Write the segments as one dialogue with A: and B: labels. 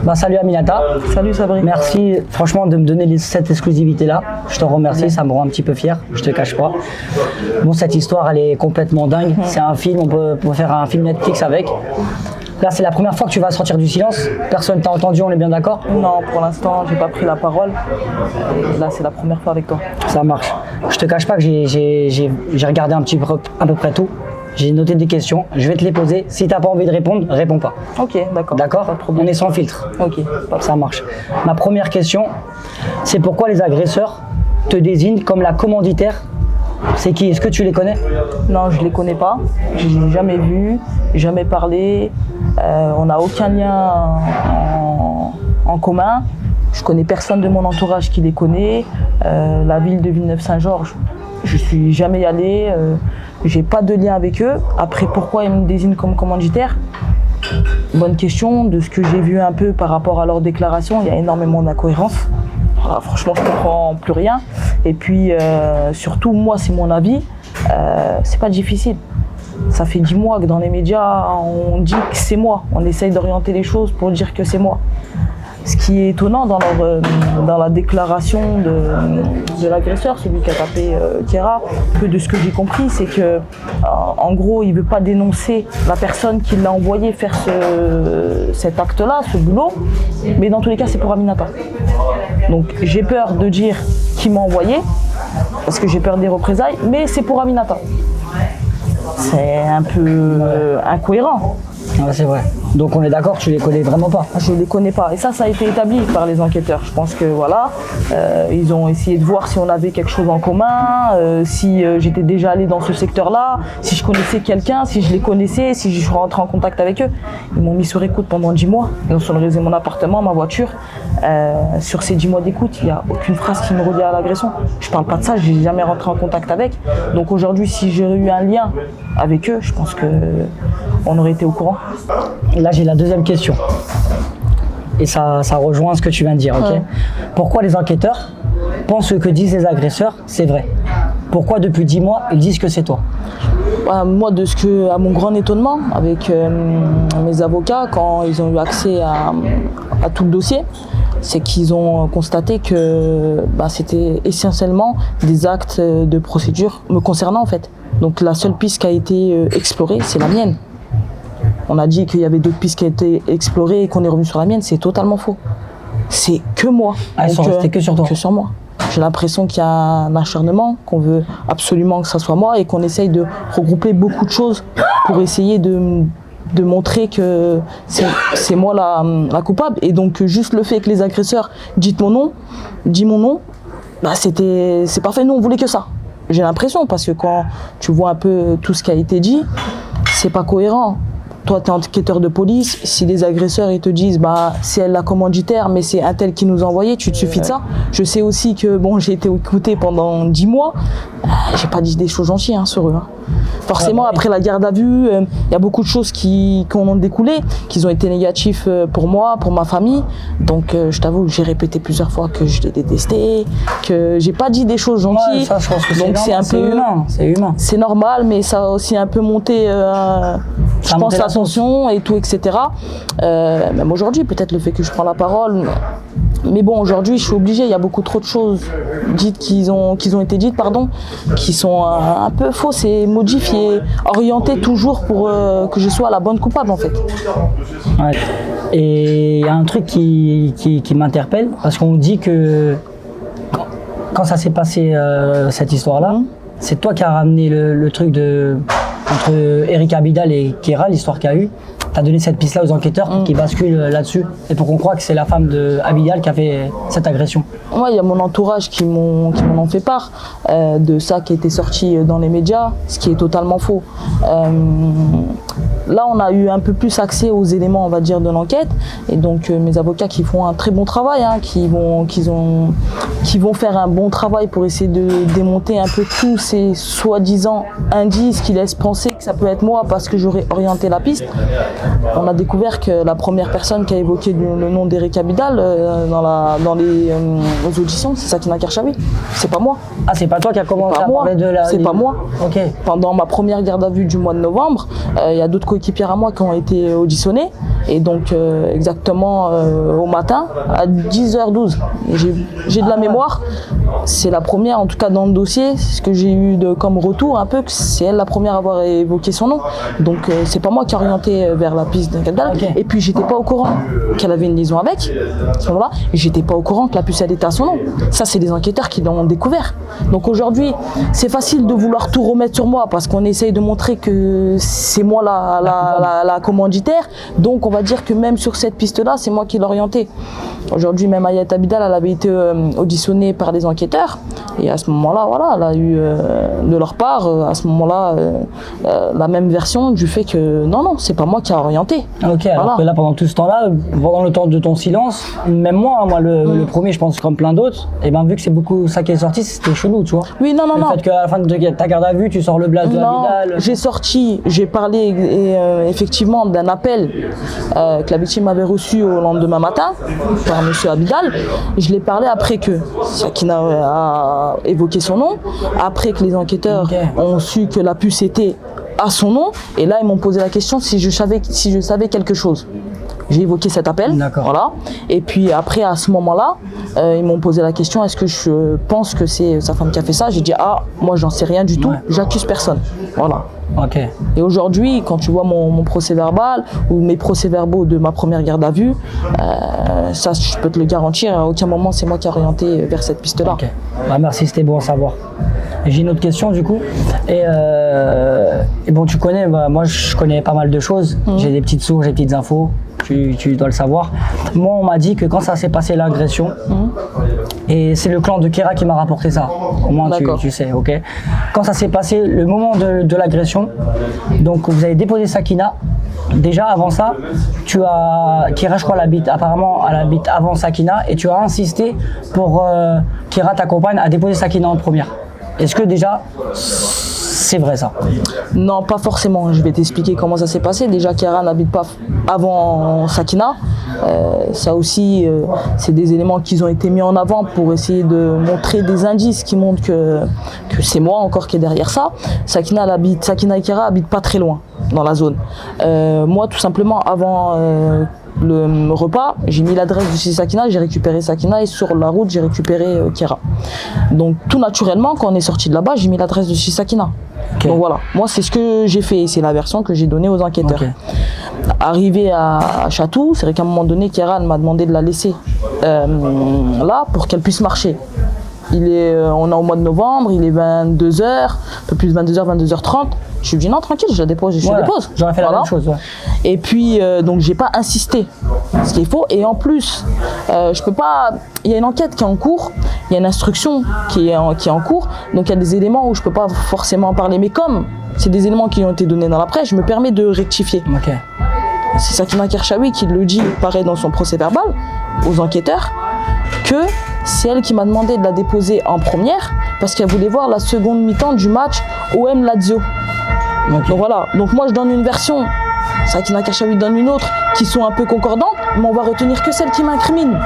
A: Bah, salut Aminata.
B: Salut Sabri.
A: Merci franchement de me donner cette exclusivité-là. Je t'en remercie, ça me rend un petit peu fier, je te cache pas. Bon, cette histoire, elle est complètement dingue. C'est un film, on peut faire un film Netflix avec. Là, c'est la première fois que tu vas sortir du silence. Personne t'a entendu, on est bien d'accord?
B: Non, pour l'instant, j'ai pas pris la parole. Là, c'est la première fois avec toi.
A: Ça marche. Je te cache pas que j'ai regardé un petit peu à peu près tout. J'ai noté des questions, je vais te les poser. Si t'as pas envie de répondre, réponds pas.
B: Ok, d'accord.
A: D'accord?
B: Pas de problème.
A: On est sans filtre.
B: Ok.
A: Ça marche. Ma première question, c'est pourquoi les agresseurs te désignent comme la commanditaire? C'est qui? Est-ce que tu les connais?
B: Non, je les connais pas. Je les ai jamais vus, jamais parlé. On n'a aucun lien en commun. Je connais personne de mon entourage qui les connaît. La ville de Villeneuve-Saint-Georges, je suis jamais allé. J'ai pas de lien avec eux. Après, pourquoi ils me désignent comme commanditaire? Bonne question. De ce que j'ai vu un peu par rapport à leurs déclarations, il y a énormément d'incohérences. Voilà, franchement, je comprends plus rien. Et puis, surtout, moi, c'est mon avis. C'est pas difficile. Ça fait 10 mois que dans les médias, on dit que c'est moi. On essaye d'orienter les choses pour dire que c'est moi. Ce qui est étonnant dans la déclaration de l'agresseur, celui qui a tapé Kiera, peu de ce que j'ai compris, c'est que en gros, il ne veut pas dénoncer la personne qui l'a envoyé faire cet acte-là, ce boulot, mais dans tous les cas, c'est pour Aminata. Donc j'ai peur de dire qui m'a envoyé, parce que j'ai peur des représailles, mais c'est pour Aminata. C'est un peu incohérent.
A: Ouais, c'est vrai. Donc on est d'accord, tu les connais vraiment pas?
B: Je les connais pas. Et ça a été établi par les enquêteurs. Je pense que voilà, ils ont essayé de voir si on avait quelque chose en commun, si j'étais déjà allé dans ce secteur-là, si je connaissais quelqu'un, si je les connaissais, si je rentrais en contact avec eux. Ils m'ont mis sur écoute pendant 10 mois. Ils ont sonorisé mon appartement, ma voiture. Sur ces 10 mois d'écoute, il n'y a aucune phrase qui me relie à l'agression. Je parle pas de ça, je n'ai jamais rentré en contact avec. Donc aujourd'hui, si j'aurais eu un lien avec eux, je pense qu'on aurait été au courant.
A: Là, j'ai la deuxième question. Et ça rejoint ce que tu viens de dire, ok? Pourquoi les enquêteurs pensent que disent les agresseurs, c'est vrai? Pourquoi depuis 10 mois, ils disent que c'est toi?
B: Moi, à mon grand étonnement, avec mes avocats, quand ils ont eu accès à tout le dossier, c'est qu'ils ont constaté que c'était essentiellement des actes de procédure me concernant en fait. Donc la seule piste qui a été explorée, c'est la mienne. On a dit qu'il y avait d'autres pistes qui ont été explorées et qu'on est revenu sur la mienne, c'est totalement faux. C'est que moi.
A: Ah, ils sont restés que sur toi?
B: Que sur moi. J'ai l'impression qu'il y a un acharnement, qu'on veut absolument que ça soit moi et qu'on essaye de regrouper beaucoup de choses pour essayer de montrer que c'est moi la coupable. Et donc juste le fait que les agresseurs disent mon nom, c'est parfait, nous on voulait que ça. J'ai l'impression parce que quand tu vois un peu tout ce qui a été dit, c'est pas cohérent. Toi, tu es enquêteur de police, si les agresseurs ils te disent c'est elle la commanditaire, mais c'est un tel qui nous a envoyé, tu te suffis de ça. Je sais aussi que j'ai été écouté pendant 10 mois, j'ai pas dit des choses gentilles sur eux. Forcément, après la garde à vue, il y a beaucoup de choses qui en ont découlé, qui ont été négatifs pour moi, pour ma famille. Donc, je t'avoue que j'ai répété plusieurs fois que je les détestais, que j'ai pas dit des choses gentilles.
A: Ouais, ça, je pense que
B: donc c'est un peu
A: humain. C'est humain.
B: C'est normal, mais ça a aussi un peu monté. Je pense l'attention et tout, etc. Même aujourd'hui, peut-être le fait que je prends la parole. Mais bon, aujourd'hui, je suis obligée. Il y a beaucoup trop de choses dites qui ont été dites, qui sont un peu fausses et modifiées, orientées toujours pour que je sois la bonne coupable, en fait.
A: Ouais. Et il y a un truc qui m'interpelle, parce qu'on dit que quand ça s'est passé, cette histoire-là, c'est toi qui as ramené le truc entre Eric Abidal et Kiera, l'histoire qu'il y a eu. Tu as donné cette piste-là aux enquêteurs qui basculent là-dessus et pour qu'on croit que c'est la femme d'Abidal qui a fait cette agression.
B: Ouais, il y a mon entourage qui m'en ont fait part de ça qui a été sorti dans les médias, ce qui est totalement faux. Là, on a eu un peu plus accès aux éléments, on va dire, de l'enquête. Et donc, mes avocats qui font un très bon travail, qui vont faire un bon travail pour essayer de démonter un peu tous ces soi-disant indices qui laissent penser que ça peut être moi parce que j'aurais orienté la piste. On a découvert que la première personne qui a évoqué le nom d'Eric Abidal dans les auditions, c'est Sakina Kershawi. C'est pas moi.
A: Ah, c'est pas toi qui a commencé à parler de la...
B: C'est pas moi.
A: Okay.
B: Pendant ma première garde à vue du mois de novembre, il y a d'autres coéquipières à moi qui ont été auditionnés. Et donc exactement au matin, à 10h12, j'ai de la mémoire. C'est la première, en tout cas dans le dossier, ce que j'ai eu comme retour un peu, que c'est elle la première à avoir évoqué son nom. Donc c'est pas moi qui ai orienté vers la piste d'Abidal.
A: Ok.
B: Et puis j'étais pas au courant qu'elle avait une liaison avec, à ce moment-là. Et j'étais pas au courant que la puce elle était à son nom. Ça, c'est des enquêteurs qui l'ont découvert. Donc aujourd'hui, c'est facile de vouloir tout remettre sur moi parce qu'on essaye de montrer que c'est moi la commanditaire. Donc on va dire que même sur cette piste-là, c'est moi qui l'ai orienté. Aujourd'hui, même Ayat Abidal, elle avait été auditionnée par les enquêteurs. Et à ce moment-là, voilà, elle a eu de leur part, à ce moment-là, la même version du fait que non, c'est pas moi qui ai orienté.
A: Ok, alors
B: Voilà.
A: que là, pendant tout ce temps-là, pendant le temps de ton silence, même moi, le premier, je pense comme plein d'autres, et ben vu que c'est beaucoup ça qui est sorti, c'était chelou, tu vois.
B: Oui, non.
A: Le fait qu'à la fin de ta garde à vue, tu sors le blast de
B: Non,
A: Abidal.
B: j'ai parlé effectivement d'un appel que la victime avait reçu au lendemain matin par M. Abidal. Je l'ai parlé après que Sakina a évoqué son nom, après que les enquêteurs
A: Ok.
B: ont su que la puce était à son nom, et là ils m'ont posé la question si je savais quelque chose. J'ai évoqué cet appel,
A: D'accord.
B: voilà. Et puis après, à ce moment-là, ils m'ont posé la question est-ce que je pense que c'est sa femme qui a fait ça? J'ai dit moi j'en sais rien du tout,
A: Ouais.
B: j'accuse personne. Voilà.
A: Ok.
B: Et aujourd'hui, quand tu vois mon procès verbal ou mes procès-verbaux de ma première garde à vue, ça je peux te le garantir, à aucun moment c'est moi qui ai orienté vers cette piste-là.
A: Ok. Bah, merci, c'était bon à savoir. Et j'ai une autre question du coup. Et bon, tu connais, moi je connais pas mal de choses. J'ai des petites sources, des petites infos. Tu dois le savoir. Moi, on m'a dit que quand ça s'est passé l'agression, et c'est le clan de Kéra qui m'a rapporté ça. Au moins,
B: D'accord.
A: tu sais, ok. Quand ça s'est passé, le moment de l'agression, donc vous avez déposé Sakina. Déjà avant ça, Kéra, je crois, apparemment, elle habite avant Sakina, et tu as insisté pour Kéra, ta compagne, à déposer Sakina en première. Est-ce que déjà, c'est vrai ça?
B: Non, pas forcément. Je vais t'expliquer comment ça s'est passé. Déjà, Kéra n'habite pas avant Sakina. Ça aussi, c'est des éléments qui ont été mis en avant pour essayer de montrer des indices qui montrent que c'est moi encore qui est derrière ça. Sakina et Kéra habitent pas très loin dans la zone. Moi, tout simplement, avant le repas, j'ai mis l'adresse de chez Sakina, j'ai récupéré Sakina et sur la route, j'ai récupéré Kéra. Donc, tout naturellement, quand on est sorti de là-bas, j'ai mis l'adresse de chez Sakina.
A: Ok.
B: Donc voilà, moi c'est ce que j'ai fait, c'est la version que j'ai donnée aux enquêteurs.
A: Ok.
B: Arrivé à Chatou, c'est vrai qu'à un moment donné, Kéra m'a demandé de la laisser là pour qu'elle puisse marcher. On est au mois de novembre, il est 22h, un peu plus de 22h, 22h30. Je lui ai dit non, tranquille, je la dépose, je la
A: Voilà.
B: dépose.
A: J'aurais fait la
B: Voilà.
A: même chose. Ouais.
B: Et puis, donc, j'ai pas insisté, ce qu'il faut. Et en plus, je peux pas. Il y a une enquête qui est en cours, il y a une instruction qui est en cours. Donc, il y a des éléments où je peux pas forcément en parler. Mais comme c'est des éléments qui ont été donnés dans la presse, je me permets de rectifier.
A: Ok.
B: C'est Sakina Kershawi qui le dit, pareil, dans son procès verbal aux enquêteurs, que c'est elle qui m'a demandé de la déposer en première parce qu'elle voulait voir la seconde mi-temps du match OM-Lazio.
A: Ok.
B: Donc voilà, donc moi je donne une version, Sakina Kershawi donne une autre, qui sont un peu concordantes, mais on va retenir que celle qui m'incrimine.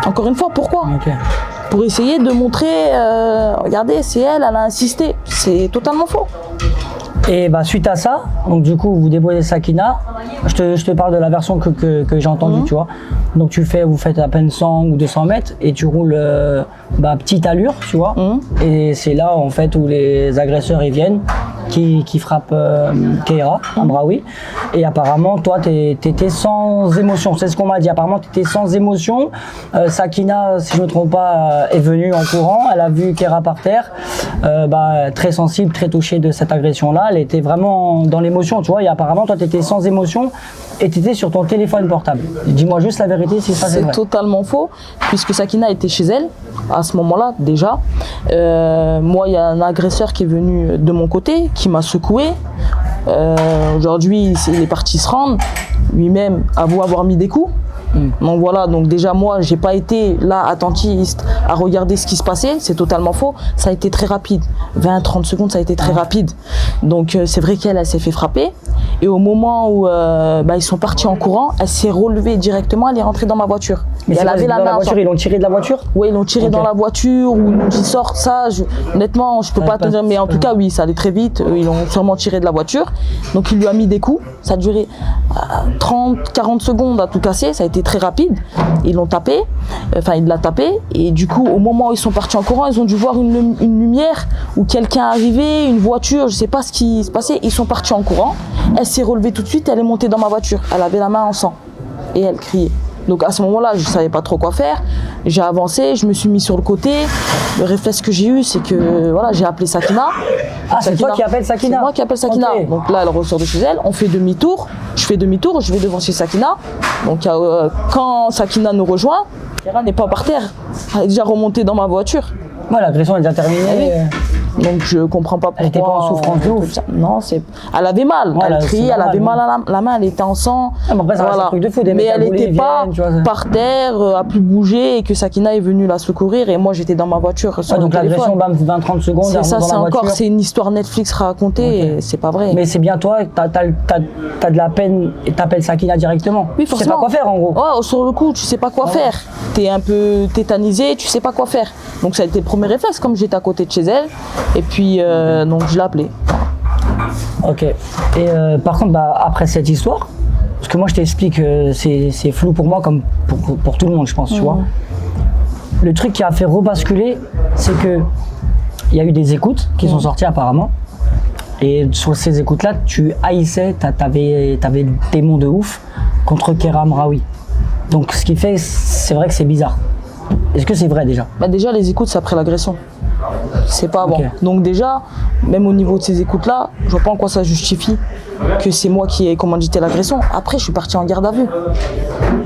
B: Encore une fois, pourquoi?
A: Ok.
B: Pour essayer de montrer, regardez, c'est elle a insisté. C'est totalement faux.
A: Et bah, suite à ça, donc du coup, vous déposez Sakina. Je te parle de la version que j'ai entendue, tu vois. Donc vous faites à peine 100 ou 200 mètres et tu roules petite allure, tu vois. Et c'est là en fait où les agresseurs ils viennent, qui frappent Kéra, Ambraoui. Et apparemment, toi, t'étais sans émotion. C'est ce qu'on m'a dit. Apparemment, t'étais sans émotion. Sakina, si je me trompe pas, est venue en courant. Elle a vu Kéra par terre, très sensible, très touchée de cette agression-là. Elle était vraiment dans l'émotion, tu vois. Et apparemment, toi, t'étais sans émotion et t'étais sur ton téléphone portable. Dis-moi juste la vérité si ça c'est vrai.
B: C'est totalement faux, puisque Sakina était chez elle à ce moment-là déjà. Moi, il y a un agresseur qui est venu de mon côté, qui m'a secoué. Aujourd'hui, il est parti se rendre. Lui-même avoue avoir mis des coups. Donc voilà, donc déjà moi, j'ai pas été là attentiste à regarder ce qui se passait, c'est totalement faux. Ça a été très rapide, 20-30 secondes, ça a été très rapide. Donc c'est vrai qu'elle s'est fait frapper. Et au moment où ils sont partis en courant, elle s'est relevée directement, elle est rentrée dans ma voiture.
A: Mais
B: et elle avait
A: la voiture, ils l'ont tiré de la voiture?
B: Oui, ils l'ont tiré dans la voiture, ou ils l'ont dit sorte ça. Honnêtement, je peux pas te dire, mais en tout cas, oui, ça allait très vite. Ils l'ont sûrement tiré de la voiture. Donc il lui a mis des coups. Ça a duré 30-40 secondes à tout casser. Ça a été très rapide. Ils l'ont tapé. Enfin, il l'a tapé. Et du coup, au moment où ils sont partis en courant, ils ont dû voir une lumière ou quelqu'un arrivait, une voiture, je sais pas ce qui se passait. Ils sont partis en courant. Elle s'est relevée tout de suite. Elle est montée dans ma voiture. Elle avait la main en sang. Et elle criait. Donc à ce moment-là, je ne savais pas trop quoi faire. J'ai avancé, je me suis mis sur le côté. Le réflexe que j'ai eu, c'est que voilà, j'ai appelé Sakina.
A: Ah, c'est toi qui appelles Sakina?
B: C'est moi qui appelle Sakina. Okay. Donc là, elle ressort de chez elle. On fait demi-tour. Je fais demi-tour, je vais devant chez Sakina. Donc quand Sakina nous rejoint, Kera n'est pas par terre. Elle est déjà remontée dans ma voiture.
A: Ouais, l'agression est déjà terminée.
B: Donc je comprends pas pourquoi.
A: Elle était pas en souffrance de ouf.
B: Non, elle avait mal. Ouais, elle criait, elle avait mal à la main, elle était en sang.
A: Ah, mais après, ça reste un truc de fou.
B: Mais elle n'était pas par terre, à plus bouger, et que Sakina est venue la secourir. Et moi, j'étais dans ma voiture.
A: Donc l'agression, 20-30 secondes.
B: C'est ça, c'est encore, c'est une histoire Netflix racontée, et c'est pas vrai.
A: Mais c'est bien toi, t'as de la peine et t'appelles Sakina directement.
B: Oui, forcément.
A: Tu sais pas quoi faire en gros.
B: Ouais, sur le coup, tu sais pas quoi faire. T'es un peu tétanisé, tu sais pas quoi faire. Donc ça a été le premier réflexe, comme j'étais à côté de chez elle. Et puis, donc je l'ai appelé.
A: Ok. Et par contre, après cette histoire, parce que moi je t'explique, c'est flou pour moi comme pour tout le monde, je pense, tu vois. Le truc qui a fait rebasculer, c'est que il y a eu des écoutes qui sont sorties apparemment. Et sur ces écoutes-là, tu haïssais, t'avais des mots de ouf contre Kera Amraoui. Donc ce qui fait, c'est vrai que c'est bizarre. Est-ce que c'est vrai déjà?
B: Déjà, les écoutes, c'est après l'agression. C'est pas avant.
A: Okay.
B: Donc déjà, même au niveau de ces écoutes-là, je vois pas en quoi ça justifie que c'est moi qui ai commandité l'agression. Après, je suis partie en garde à vue.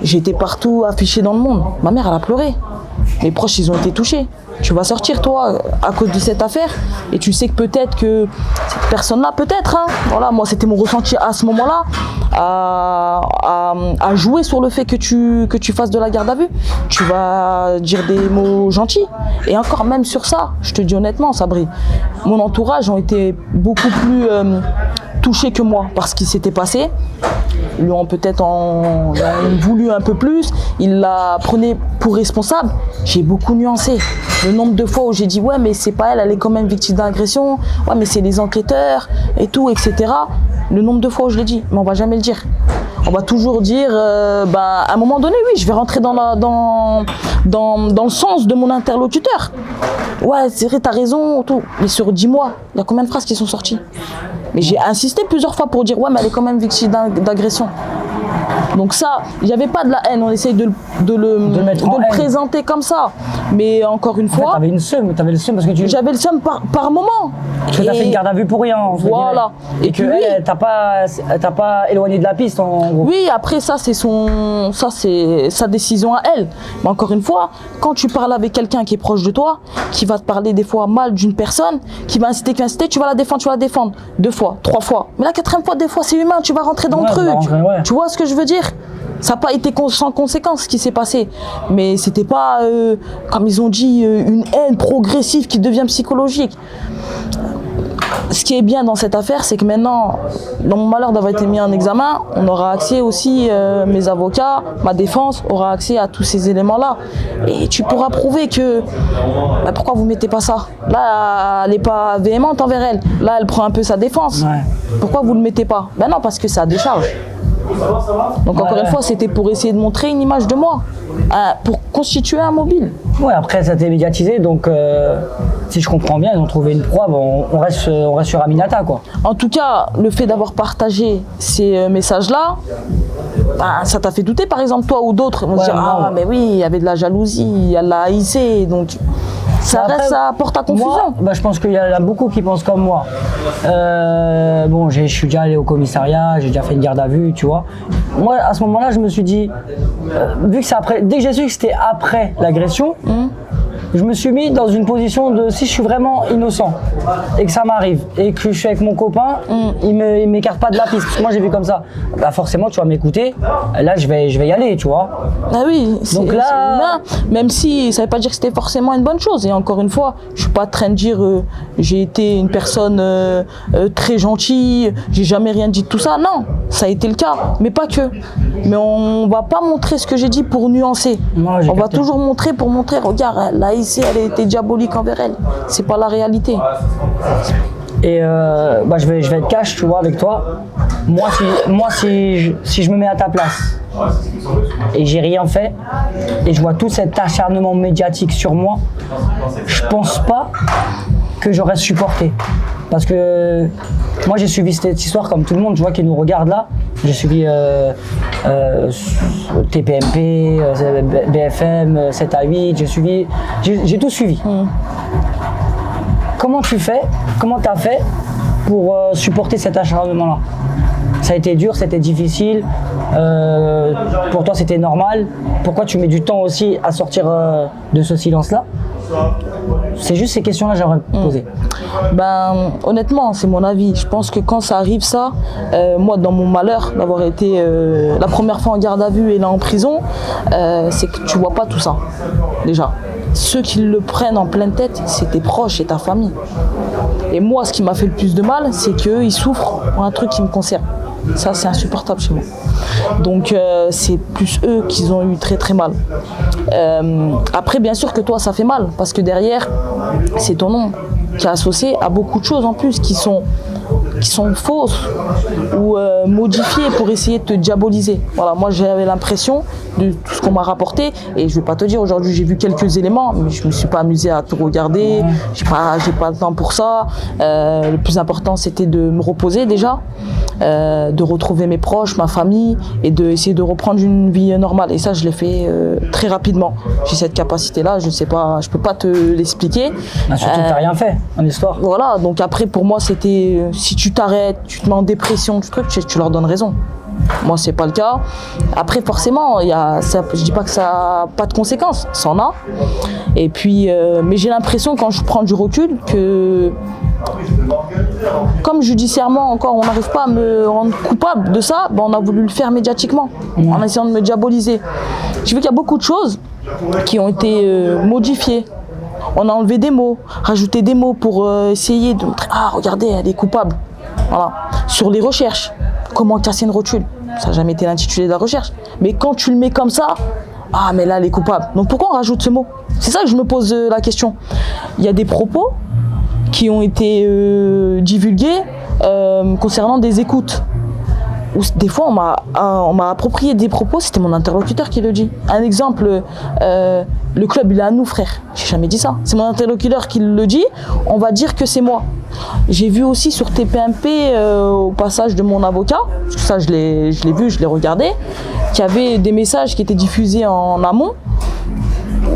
B: J'ai été partout affiché dans le monde. Ma mère, elle a pleuré. Mes proches, ils ont été touchés. Tu vas sortir, toi, à cause de cette affaire, et tu sais que peut-être que cette personne-là, peut-être, hein, voilà, moi, c'était mon ressenti à ce moment-là, à jouer sur le fait que tu fasses de la garde à vue. Tu vas dire des mots gentils. Et encore, même sur ça, je te dis honnêtement, Sabri, mon entourage ont été beaucoup plus touchés que moi par ce qui s'était passé. Ils lui ont peut-être voulu un peu plus, ils la prenaient pour responsable. J'ai beaucoup nuancé. Le nombre de fois où j'ai dit ouais mais c'est pas elle, elle est quand même victime d'agression, ouais mais c'est les enquêteurs et tout, etc. Le nombre de fois où je l'ai dit, mais on va jamais le dire. On va toujours dire, à un moment donné, oui, je vais rentrer dans le sens de mon interlocuteur. Ouais, c'est vrai, t'as raison, tout. Mais sur 10 mois, il y a combien de phrases qui sont sorties? Mais j'ai insisté plusieurs fois pour dire, ouais, mais elle est quand même victime d'agression. Donc ça, il n'y avait pas de la haine, on essaye de le présenter comme ça. Mais encore une fois...
A: T'avais le seum parce que
B: J'avais le seum par moment.
A: Parce que t'as fait une garde à vue pour rien.
B: Voilà.
A: Et que elle, t'as pas éloigné de la piste en gros.
B: Oui, après ça c'est sa décision à elle. Mais encore une fois, quand tu parles avec quelqu'un qui est proche de toi, qui va te parler des fois mal d'une personne, qui va inciter, tu vas la défendre 2 fois, 3 fois. Mais la 4e fois, des fois c'est humain, tu vas rentrer dans le truc. Tu vois ce que je veux dire? Ça n'a pas été sans conséquence ce qui s'est passé. Mais c'était pas, comme ils ont dit, une haine progressive qui devient psychologique. Ce qui est bien dans cette affaire, c'est que maintenant, dans mon malheur d'avoir été mis en examen, on aura accès aussi, mes avocats, ma défense aura accès à tous ces éléments-là. Et tu pourras prouver que, pourquoi vous ne mettez pas ça? Là, elle n'est pas véhémente envers elle. Là, elle prend un peu sa défense. Ouais. Pourquoi vous ne le mettez pas? Non, parce que ça décharge. Donc encore une fois, c'était pour essayer de montrer une image de moi, pour constituer un mobile.
A: Ouais, après ça a été médiatisé, donc si je comprends bien, ils ont trouvé une preuve, on reste sur Aminata quoi.
B: En tout cas, le fait d'avoir partagé ces messages-là, ça t'a fait douter par exemple toi ou d'autres, vont se dire mais oui, il y avait de la jalousie, elle l'a haïssé, donc... Ça porte à confusion.
A: Moi, je pense qu'il y en a beaucoup qui pensent comme moi. Je suis déjà allé au commissariat, j'ai déjà fait une garde à vue, tu vois. Moi, à ce moment-là, je me suis dit, vu que c'est après, dès que j'ai su que c'était après l'agression, je me suis mis dans une position de si je suis vraiment innocent et que ça m'arrive et que je suis avec mon copain, il m'écarte pas de la piste. Parce que moi j'ai vu comme ça. Bah forcément tu vas m'écouter. Là je vais y aller, tu vois.
B: Ah oui.
A: Donc là,
B: même si ça veut pas dire que c'était forcément une bonne chose. Et encore une fois, je suis pas en train de dire j'ai été une personne très gentille, j'ai jamais rien dit de tout ça. Non, ça a été le cas, mais pas que. Mais on va pas montrer ce que j'ai dit pour nuancer.
A: Moi,
B: on va toujours montrer pour montrer. Regarde, là ici, elle était diabolique envers elle. C'est pas la réalité.
A: Et bah, je vais être cash, tu vois, avec toi. Moi, si je me mets à ta place et j'ai rien fait et je vois tout cet acharnement médiatique sur moi, je pense pas que j'aurais supporté. Parce que moi j'ai suivi cette histoire comme tout le monde, tu vois, qui nous regarde là. J'ai suivi TPMP, BFM, 7 à 8, j'ai tout suivi. Comment tu as fait pour supporter cet acharnement-là? Ça a été dur, c'était difficile, pour toi c'était normal. Pourquoi tu mets du temps aussi à sortir de ce silence-là? C'est juste ces questions-là que j'aimerais te poser.
B: Ben, honnêtement, c'est mon avis. Je pense que quand ça arrive ça, moi dans mon malheur d'avoir été la première fois en garde à vue et là en prison, c'est que tu vois pas tout ça, déjà. Ceux qui le prennent en pleine tête, c'est tes proches et ta famille. Et moi, ce qui m'a fait le plus de mal, c'est qu'eux, ils souffrent pour un truc qui me concerne. Ça, c'est insupportable chez moi. Donc, c'est plus eux qui ont eu très très mal. Après, bien sûr que toi, ça fait mal, parce que derrière, c'est ton nom qui est associé à beaucoup de choses en plus qui sont fausses ou modifiées pour essayer de te diaboliser. Voilà, moi j'avais l'impression de tout ce qu'on m'a rapporté et je vais pas te dire aujourd'hui j'ai vu quelques éléments mais je me suis pas amusé à tout regarder, j'ai pas le temps pour ça. Le plus important c'était de me reposer déjà, de retrouver mes proches, ma famille et d'essayer de reprendre une vie normale et ça je l'ai fait très rapidement. J'ai cette capacité là, je sais pas, je peux pas te l'expliquer.
A: Bah, surtout que t'as rien fait en histoire.
B: Voilà, donc après pour moi c'était si tu t'arrêtes, tu te mets en dépression, tu leur donnes raison. Moi c'est pas le cas. Après forcément, je dis pas que ça n'a pas de conséquences, ça en a. Et puis, mais j'ai l'impression quand je prends du recul que comme judiciairement encore on n'arrive pas à me rendre coupable de ça, ben on a voulu le faire médiatiquement, en essayant de me diaboliser. J'ai vu qu'il y a beaucoup de choses qui ont été modifiées. On a enlevé des mots, rajouté des mots pour essayer de montrer, ah regardez, elle est coupable. Voilà. Sur les recherches, comment casser une rotule, ça n'a jamais été l'intitulé de la recherche. Mais quand tu le mets comme ça, ah mais là elle est coupable. Donc pourquoi on rajoute ce mot? C'est ça que je me pose la question. Il y a des propos qui ont été divulgués concernant des écoutes. Où des fois on m'a approprié des propos, c'était mon interlocuteur qui le dit. Un exemple, le club il est à nous frère, j'ai jamais dit ça, c'est mon interlocuteur qui le dit, on va dire que c'est moi. J'ai vu aussi sur TPMP au passage de mon avocat, parce que ça je l'ai vu, je l'ai regardé, qu'il y avait des messages qui étaient diffusés en amont,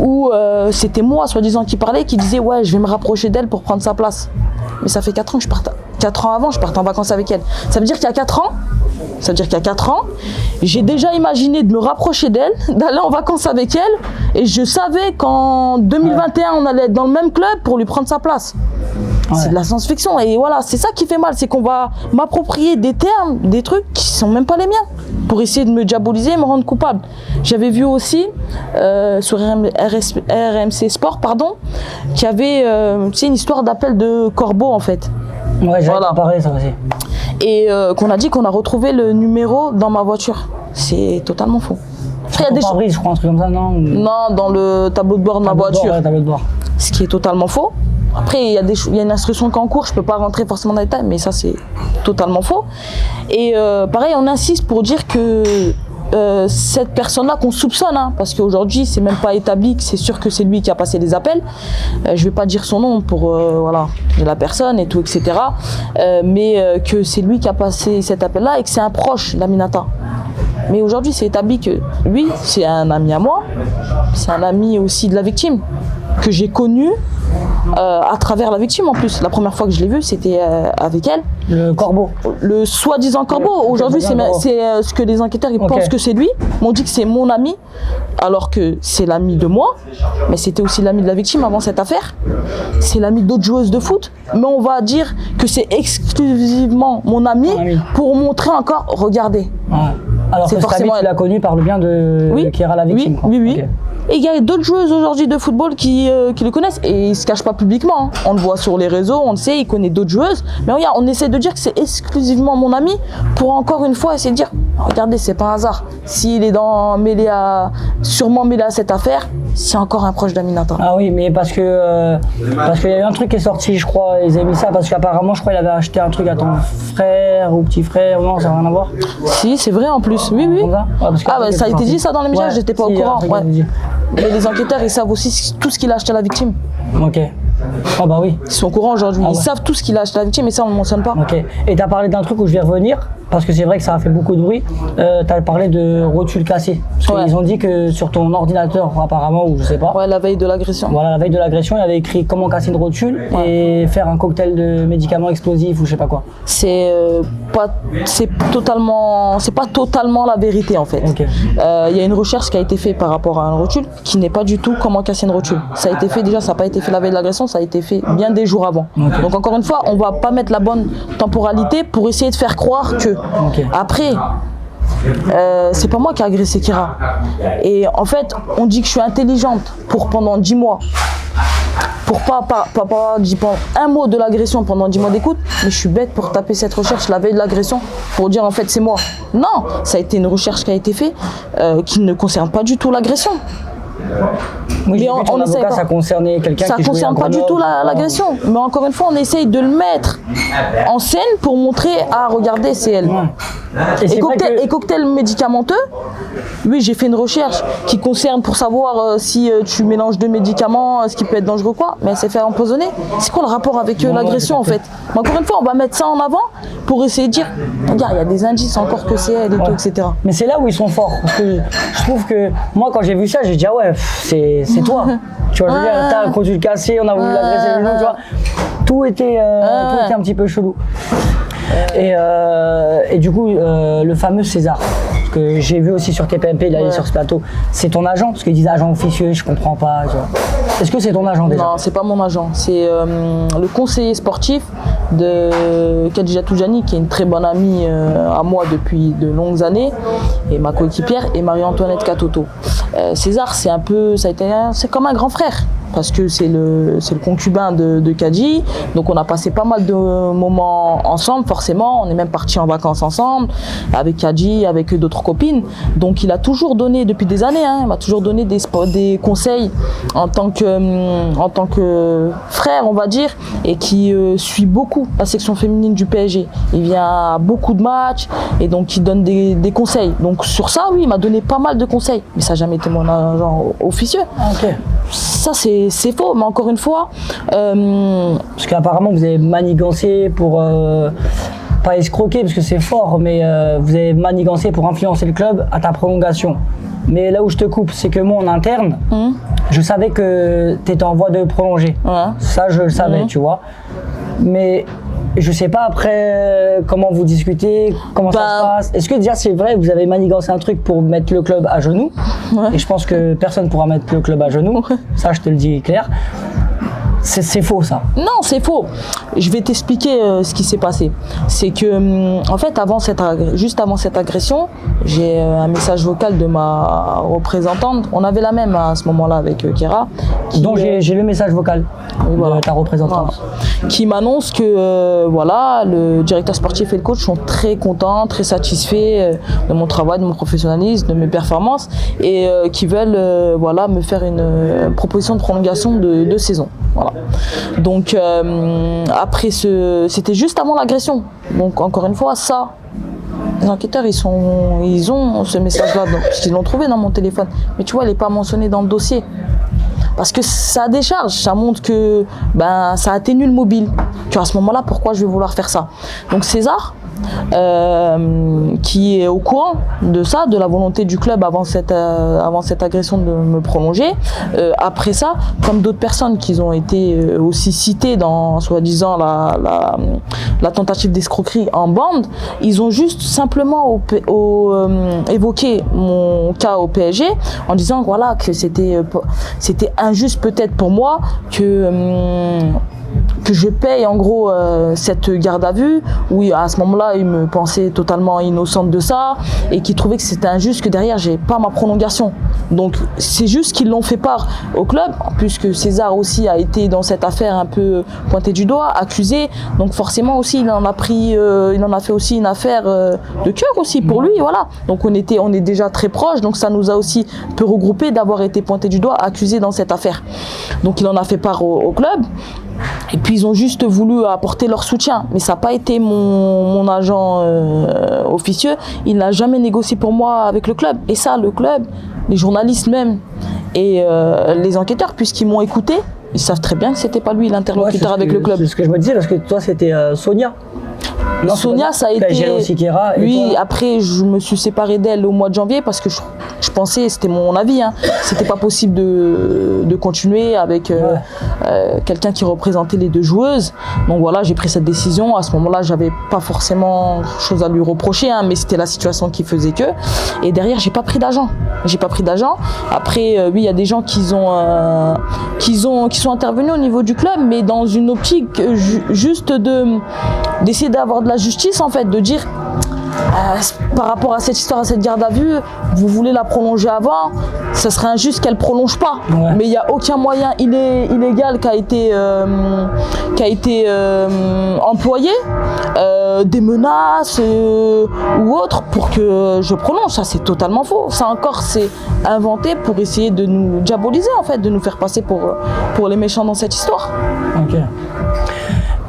B: où c'était moi soi-disant qui parlait, qui disait ouais je vais me rapprocher d'elle pour prendre sa place. Mais ça fait 4 ans que 4 ans avant je partais en vacances avec elle. Ça veut dire qu'il y a 4 ans, j'ai déjà imaginé de me rapprocher d'elle, d'aller en vacances avec elle, et je savais qu'en 2021, on allait être dans le même club pour lui prendre sa place. Ouais. C'est de la science-fiction, et voilà, c'est ça qui fait mal, c'est qu'on va m'approprier des termes, des trucs qui sont même pas les miens, pour essayer de me diaboliser et me rendre coupable. J'avais vu aussi, sur RMC Sport, qu'il y avait une histoire d'appel de corbeau, en fait.
A: Ouais, j'ai parlé ça aussi.
B: Et qu'on a dit qu'on a retrouvé le numéro dans ma voiture. C'est totalement faux.
A: Après, il y a des choses. Je crois un truc comme ça, non?
B: Non, dans le tableau de bord de ma voiture.
A: Ouais, tableau de bord.
B: Ce qui est totalement faux. Après, il y a une instruction qui est en cours, je ne peux pas rentrer forcément dans les détails, mais ça, c'est totalement faux. Et pareil, on insiste pour dire que cette personne-là qu'on soupçonne, hein, parce qu'aujourd'hui, c'est même pas établi que c'est sûr que c'est lui qui a passé les appels. Je vais pas dire son nom pour voilà, la personne et tout, etc. Mais que c'est lui qui a passé cet appel-là et que c'est un proche d'Aminata. Mais aujourd'hui, c'est établi que lui, c'est un ami à moi, c'est un ami aussi de la victime, que j'ai connu à travers la victime en plus. La première fois que je l'ai vu, c'était avec elle.
A: Le corbeau.
B: Le soi-disant corbeau. Aujourd'hui, c'est ce que les enquêteurs ils pensent que c'est lui. M'ont dit que c'est mon ami, alors que c'est l'ami de moi, mais c'était aussi l'ami de la victime avant cette affaire. C'est l'ami d'autres joueuses de foot, mais on va dire que c'est exclusivement mon ami pour montrer encore, regardez.
A: Ouais. Alors que forcément, tu l'as connu par le bien de Keira, la victime.
B: Oui. Okay. Et il y a d'autres joueuses aujourd'hui de football qui le connaissent et ils ne se cachent pas publiquement. Hein. On le voit sur les réseaux, on le sait, il connaît d'autres joueuses. Mais regarde, on essaie de dire que c'est exclusivement mon ami pour encore une fois essayer de dire, regardez, c'est pas un hasard. S'il est sûrement mêlé à cette affaire, c'est encore un proche d'Aminata.
A: Ah oui, mais parce qu'il y a eu un truc qui est sorti, je crois, ils avaient mis ça parce qu'apparemment, je crois qu'il avait acheté un truc à ton frère ou petit frère, non, ça n'a rien à voir.
B: Si, c'est vrai en plus, oui. Ça a été dit ça dans les médias, j'étais pas au courant. Mais les enquêteurs, ils savent aussi tout ce qu'il a acheté à la victime.
A: Ok. Ah bah oui.
B: Ils sont au courant aujourd'hui, ils savent tout ce qu'il a acheté à la victime, mais ça on ne mentionne pas.
A: Ok. Et tu as parlé d'un truc où je vais revenir, parce que c'est vrai que ça a fait beaucoup de bruit. Tu as parlé de rotules cassées. Parce qu'ils ont dit que sur ton ordinateur, apparemment, ou je sais pas.
B: Ouais, la veille de l'agression.
A: Voilà, la veille de l'agression, il avait écrit comment casser une rotule et faire un cocktail de médicaments explosifs ou je sais pas quoi.
B: C'est pas totalement la vérité en fait. Il y a une recherche qui a été faite par rapport à une rotule qui n'est pas du tout comment casser une rotule. Ça a été fait déjà, ça n'a pas été fait la veille de l'agression, ça a été fait bien des jours avant. Donc encore une fois, on va pas mettre la bonne temporalité pour essayer de faire croire que après c'est pas moi qui ai agressé Keira. Et en fait, on dit que je suis intelligente pendant 10 mois. Pour pas dire un mot de l'agression pendant 10 mois d'écoute, mais je suis bête pour taper cette recherche la veille de l'agression pour dire en fait c'est moi. Non, ça a été une recherche qui a été faite qui ne concerne pas du tout l'agression.
A: Oui, mais on essaie pas. Ça concernait quelqu'un
B: qui concerne pas du tout l'agression. Mais encore une fois, on essaye de le mettre en scène pour montrer regardez, c'est elle. Et cocktail médicamenteux, oui, j'ai fait une recherche qui concerne pour savoir si tu mélanges deux médicaments, ce qui peut être dangereux ou quoi, mais elle s'est fait empoisonner. C'est quoi le rapport avec l'agression en fait? Mais encore une fois, on va mettre ça en avant pour essayer de dire, regarde, il y a des indices encore que c'est elle et tout, etc.
A: Mais c'est là où ils sont forts. Parce que je trouve que moi, quand j'ai vu ça, j'ai dit, ah ouais, c'est toi. Tu vois, je veux dire, t'as un conduit cassé, on a voulu l'agresser, tu vois. Tout était un petit peu chelou. Et du coup, le fameux César, que j'ai vu aussi sur TPMP, il allait sur ce plateau, c'est ton agent? Parce qu'ils disent agent officieux, je comprends pas. Est-ce que c'est ton agent déjà?
B: Non, c'est pas mon agent, c'est le conseiller sportif de Khadija Toujani, qui est une très bonne amie à moi depuis de longues années, et ma coéquipière, et Marie-Antoinette Katoto. César, c'est comme un grand frère. Parce que c'est le concubin de Kadji, donc on a passé pas mal de moments ensemble, forcément, on est même partis en vacances ensemble, avec Kadji, avec d'autres copines, donc il a toujours donné, depuis des années, il m'a toujours donné des conseils en tant que frère, on va dire, et qui suit beaucoup la section féminine du PSG. Il vient à beaucoup de matchs, et donc il donne des conseils. Donc sur ça, oui, il m'a donné pas mal de conseils, mais ça n'a jamais été mon agent officieux.
A: Okay.
B: Ça, c'est faux, mais encore une fois...
A: Parce qu'apparemment, vous avez manigancé pour... pas escroquer, parce que c'est fort, mais vous avez manigancé pour influencer le club à ta prolongation. Mais là où je te coupe, c'est que moi, en interne, je savais que tu étais en voie de prolonger. Ça, je le savais, tu vois. Mais... je sais pas après comment vous discutez, comment ça se passe. Est-ce que déjà c'est vrai, vous avez manigancé un truc pour mettre le club à genoux? Et je pense que personne pourra mettre le club à genoux. Ça, je te le dis clair. C'est faux ça.
B: Non, c'est faux. Je vais t'expliquer ce qui s'est passé. C'est que, en fait, juste avant cette agression, j'ai un message vocal de ma représentante. On avait la même à ce moment-là avec Keira.
A: Donc j'ai le message vocal de ta représentante.
B: Voilà. Qui m'annonce que le directeur sportif et le coach sont très contents, très satisfaits de mon travail, de mon professionnalisme, de mes performances et qui veulent me faire une proposition de prolongation de saison. Voilà. Donc après c'était juste avant l'agression. Donc encore une fois, ça, les enquêteurs ils ont ce message-là, parce qu'ils l'ont trouvé dans mon téléphone. Mais tu vois, il n'est pas mentionné dans le dossier. Parce que ça décharge, ça montre que ça atténue le mobile. Tu vois, à ce moment-là, pourquoi je vais vouloir faire ça? Donc César, qui est au courant de ça, de la volonté du club avant cette agression de me prolonger. Après ça, comme d'autres personnes qui ont été aussi citées dans, soi-disant, la tentative d'escroquerie en bande, ils ont juste simplement évoqué mon cas au PSG en disant voilà, que c'était injuste peut-être pour moi que je paye en gros cette garde à vue, où à ce moment-là ils me pensaient totalement innocente de ça et qui trouvaient que c'était injuste que derrière j'ai pas ma prolongation. Donc c'est juste qu'ils l'ont fait part au club, puisque César aussi a été dans cette affaire un peu pointé du doigt, accusé, donc forcément aussi il en a fait aussi une affaire de cœur aussi pour lui, voilà. Donc on est déjà très proches, donc ça nous a aussi peu regroupé d'avoir été pointé du doigt, accusé dans cette affaire. Donc il en a fait part au club. Et puis ils ont juste voulu apporter leur soutien, mais ça n'a pas été mon agent officieux. Il n'a jamais négocié pour moi avec le club. Et ça, le club, les journalistes même et les enquêteurs, puisqu'ils m'ont écouté, ils savent très bien que c'était pas lui l'interlocuteur avec le club.
A: C'est ce que je me disais, parce que toi c'était Sonia.
B: Non, Sonia, ça a été.
A: Aussi Kéra,
B: oui, après, je me suis séparée d'elle au mois de janvier parce que je pensais, c'était mon avis, hein, c'était pas possible de continuer avec quelqu'un qui représentait les deux joueuses. Donc voilà, j'ai pris cette décision. À ce moment-là, j'avais pas forcément chose à lui reprocher, hein, mais c'était la situation qui faisait que. Et derrière, j'ai pas pris d'agent. Après, oui, il y a des gens qui sont intervenus au niveau du club, mais dans une optique juste d'essayer d'avoir de la justice, en fait, de dire par rapport à cette histoire, à cette garde à vue, vous voulez la prolonger avant, ça serait injuste qu'elle prolonge pas. Ouais. Mais il n'y a aucun moyen illégal qui a été employé, des menaces ou autres pour que je prolonge. Ça, c'est totalement faux. Ça encore, c'est inventé pour essayer de nous diaboliser, en fait, de nous faire passer pour les méchants dans cette histoire.
A: Ok.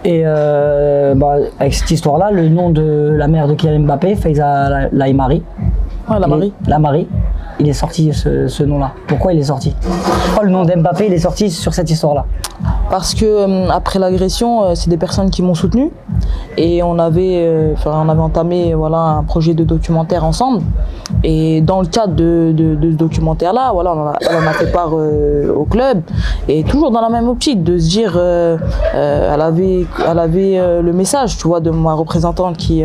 A: Et avec cette histoire-là, le nom de la mère de Kylian Mbappé, Faiza Laïmari.
B: Ouais,
A: Laïmari. Il est sorti ce nom-là. Pourquoi il est sorti? Pourquoi le nom d'Mbappé il est sorti sur cette histoire-là?
B: Parce que après l'agression, c'est des personnes qui m'ont soutenu et on avait entamé un projet de documentaire ensemble. Et dans le cadre de ce documentaire-là, on en a fait part au club et toujours dans la même optique de se dire, elle avait le message, tu vois, de ma représentante qui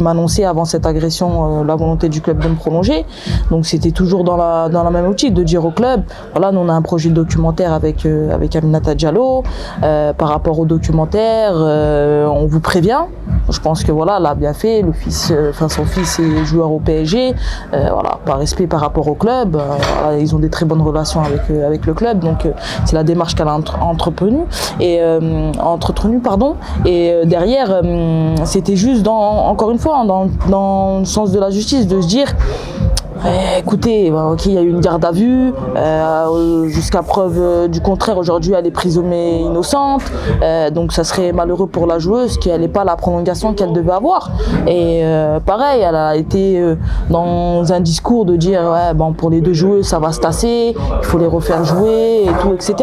B: m'annonçait avant cette agression la volonté du club de me prolonger. Donc c'était toujours dans la même optique de dire au club, voilà, nous on a un projet de documentaire avec Aminata Diallo. Par rapport au documentaire, on vous prévient. Je pense que voilà, elle a bien fait. Son fils est joueur au PSG. Par respect par rapport au club, ils ont des très bonnes relations avec le club. Donc c'est la démarche qu'elle a entretenue. Et derrière, c'était juste encore une fois dans le sens de la justice de se dire. Écoutez, ok, il y a eu une garde à vue, jusqu'à preuve du contraire, aujourd'hui elle est présumée innocente, donc ça serait malheureux pour la joueuse qu'elle n'ait pas la prolongation qu'elle devait avoir. Et pareil, elle a été dans un discours de dire pour les deux joueuses ça va se tasser, il faut les refaire jouer et tout, etc.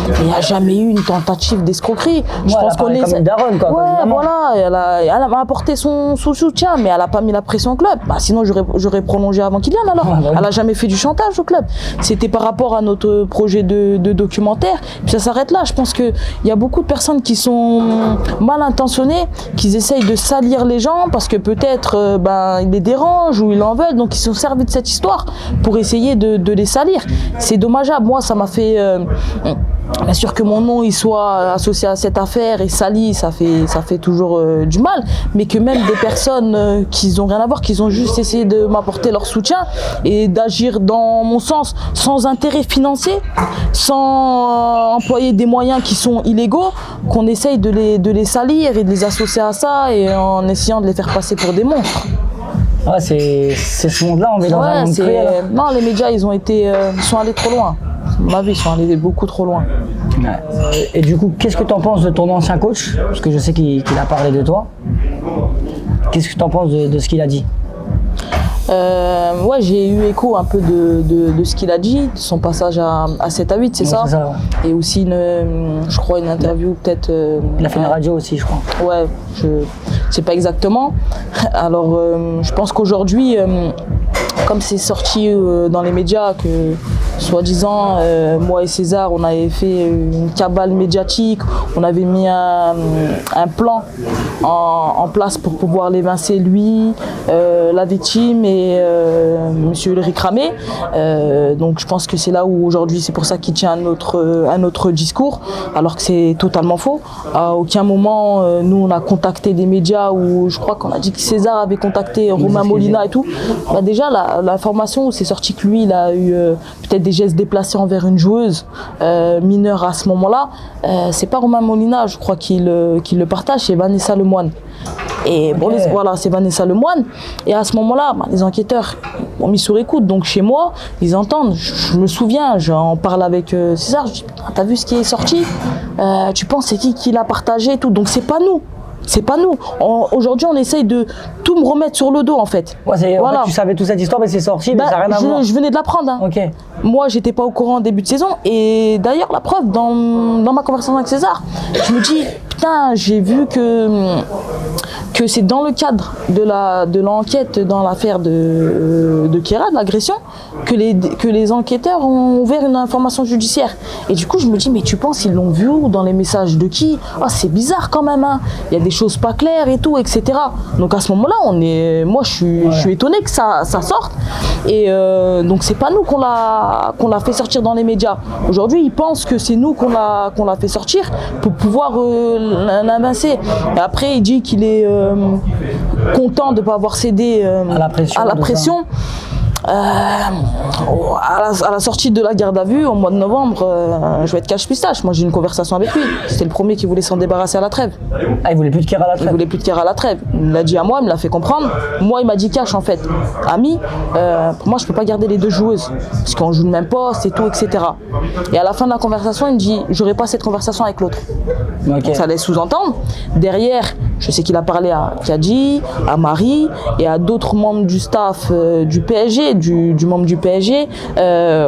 B: Mais il n'y a jamais eu une tentative d'escroquerie.
A: Je pense qu'on est comme une daronne, quoi.
B: Ouais, voilà, elle a apporté son soutien, mais elle n'a pas mis la pression au club. Sinon j'aurais prolongé avant Kylian. Alors, elle n'a jamais fait du chantage au club. C'était par rapport à notre projet de documentaire. Puis ça s'arrête là. Je pense qu'il y a beaucoup de personnes qui sont mal intentionnées, qui essayent de salir les gens parce que peut-être ils les dérangent ou ils en veulent. Donc ils se sont servis de cette histoire pour essayer de les salir. C'est dommageable. Moi, ça m'a fait... Bien sûr que mon nom il soit associé à cette affaire et sali, ça fait toujours du mal, mais que même des personnes qui n'ont rien à voir, qui ont juste essayé de m'apporter leur soutien et d'agir dans mon sens sans intérêt financier, sans employer des moyens qui sont illégaux, qu'on essaye de les salir et de les associer à ça et en essayant de les faire passer pour des monstres.
A: Ah, c'est ce monde-là, on est dans un monde cruel.
B: Non, les médias ils sont allés trop loin. À mon avis, ils sont allés beaucoup trop loin.
A: Et du coup, qu'est-ce que tu en penses de ton ancien coach? Parce que je sais qu'il a parlé de toi. Qu'est-ce que tu en penses de ce qu'il a dit?
B: Ouais, j'ai eu écho un peu de ce qu'il a dit, de son passage à 7 à 8, c'est ça, ouais. Et aussi, je crois, une interview peut-être...
A: Il a fait une radio aussi, je crois.
B: Ouais, je sais pas exactement. Alors, je pense qu'aujourd'hui, comme c'est sorti dans les médias que, soi-disant, moi et César, on avait fait une cabale médiatique, on avait mis un plan en place pour pouvoir l'évincer, lui, la victime et monsieur Ulrich Ramé. Donc je pense que c'est là où aujourd'hui, c'est pour ça qu'il tient un autre discours, alors que c'est totalement faux. À aucun moment, nous, on a contacté des médias où je crois qu'on a dit que César avait contacté Romain Molina et tout. Bah déjà, l'information où c'est sorti que lui, il a eu peut-être des gestes déplacés envers une joueuse mineure à ce moment-là, c'est pas Romain Molina, je crois, qui le partage, c'est Vanessa Lemoine. Et bon, voilà, c'est Vanessa Lemoine. Et à ce moment-là, les enquêteurs ont mis sur écoute. Donc chez moi, ils entendent. Je me souviens, j'en parle avec César. Je dis, t'as vu ce qui est sorti? Tu penses c'est qui l'a partagé et tout. Donc c'est pas nous. C'est pas nous. Aujourd'hui, on essaye de tout me remettre sur le dos, en fait.
A: Ouais, voilà. En fait, tu savais toute cette histoire, mais c'est sorti, mais ça n'a rien à voir.
B: Je venais de l'apprendre. Hein.
A: Okay.
B: Moi, j'étais pas au courant en début de saison. Et d'ailleurs, la preuve, dans ma conversation avec César, je me dis, putain, j'ai vu que c'est dans le cadre de l'enquête dans l'affaire de Kéra, de l'agression, que les enquêteurs ont ouvert une information judiciaire. Et du coup, je me dis, mais tu penses, ils l'ont vu où? Dans les messages de qui? Ah, c'est bizarre quand même, hein. Il y a des choses pas claires et tout, etc. Donc à ce moment-là, moi, je suis étonné que ça sorte. Et donc c'est pas nous qu'on l'a fait sortir dans les médias. Aujourd'hui, ils pensent que c'est nous qu'on l'a fait sortir pour pouvoir l'invincer. Et après, il dit qu'il est content de ne pas avoir cédé à la pression. À la sortie de la garde à vue, au mois de novembre, je vais être cache-pistache. Moi, j'ai eu une conversation avec lui. C'était le premier qui voulait s'en débarrasser à la trêve.
A: Ah, il voulait plus de Kéra à la trêve?
B: Il voulait plus de Kéra à la trêve. Il me l'a dit à moi, il me l'a fait comprendre. Moi, il m'a dit cash, en fait. Ami, pour moi, je peux pas garder les deux joueuses. Parce qu'on joue le même poste et tout, etc. Et à la fin de la conversation, il me dit, j'aurai pas cette conversation avec l'autre. Okay. Ça laisse sous-entendre. Derrière, je sais qu'il a parlé à Kadi, à Marie et à d'autres membres du staff du PSG, du membre du PSG,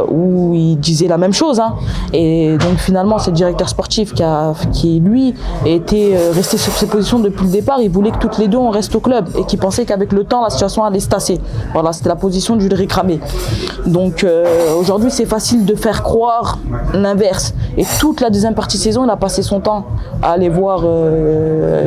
B: où il disait la même chose. Hein. Et donc finalement, c'est le directeur sportif qui lui, était resté sur ses positions depuis le départ. Il voulait que toutes les deux on reste au club et qui pensait qu'avec le temps, la situation allait se tasser. Voilà, c'était la position d'Ulrich Ramé. Donc aujourd'hui, c'est facile de faire croire l'inverse. Et toute la deuxième partie de saison, il a passé son temps à aller voir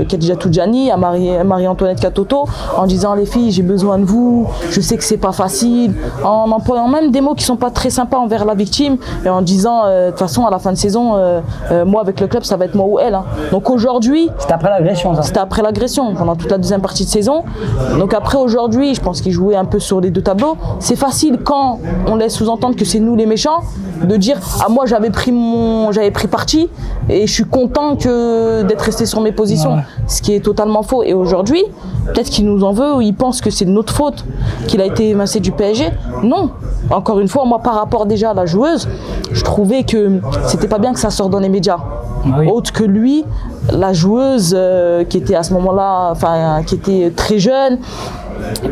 B: Khadija Toudjani, à Marie-Antoinette Katoto, en disant les filles, j'ai besoin de vous, je sais que c'est pas facile, en employant même des mots qui sont pas très sympas envers la victime et en disant de toute façon à la fin de saison, moi avec le club ça va être moi ou elle. Hein. Donc aujourd'hui,
A: c'était après l'agression ça.
B: C'était après l'agression pendant toute la deuxième partie de saison. Donc après aujourd'hui, je pense qu'il jouait un peu sur les deux tableaux. C'est facile quand on laisse sous-entendre que c'est nous les méchants de dire ah moi j'avais pris parti et je suis content que d'être resté sur mes positions, ce qui est totalement faux. Et aujourd'hui, peut-être qu'il nous en veut ou il pense que c'est de notre faute qu'il a été évincé du PSG. Non, encore une fois, moi par rapport déjà à la joueuse, je trouvais que c'était pas bien que ça sorte dans les médias. Oui. Autre que lui, la joueuse qui était à ce moment-là, enfin qui était très jeune.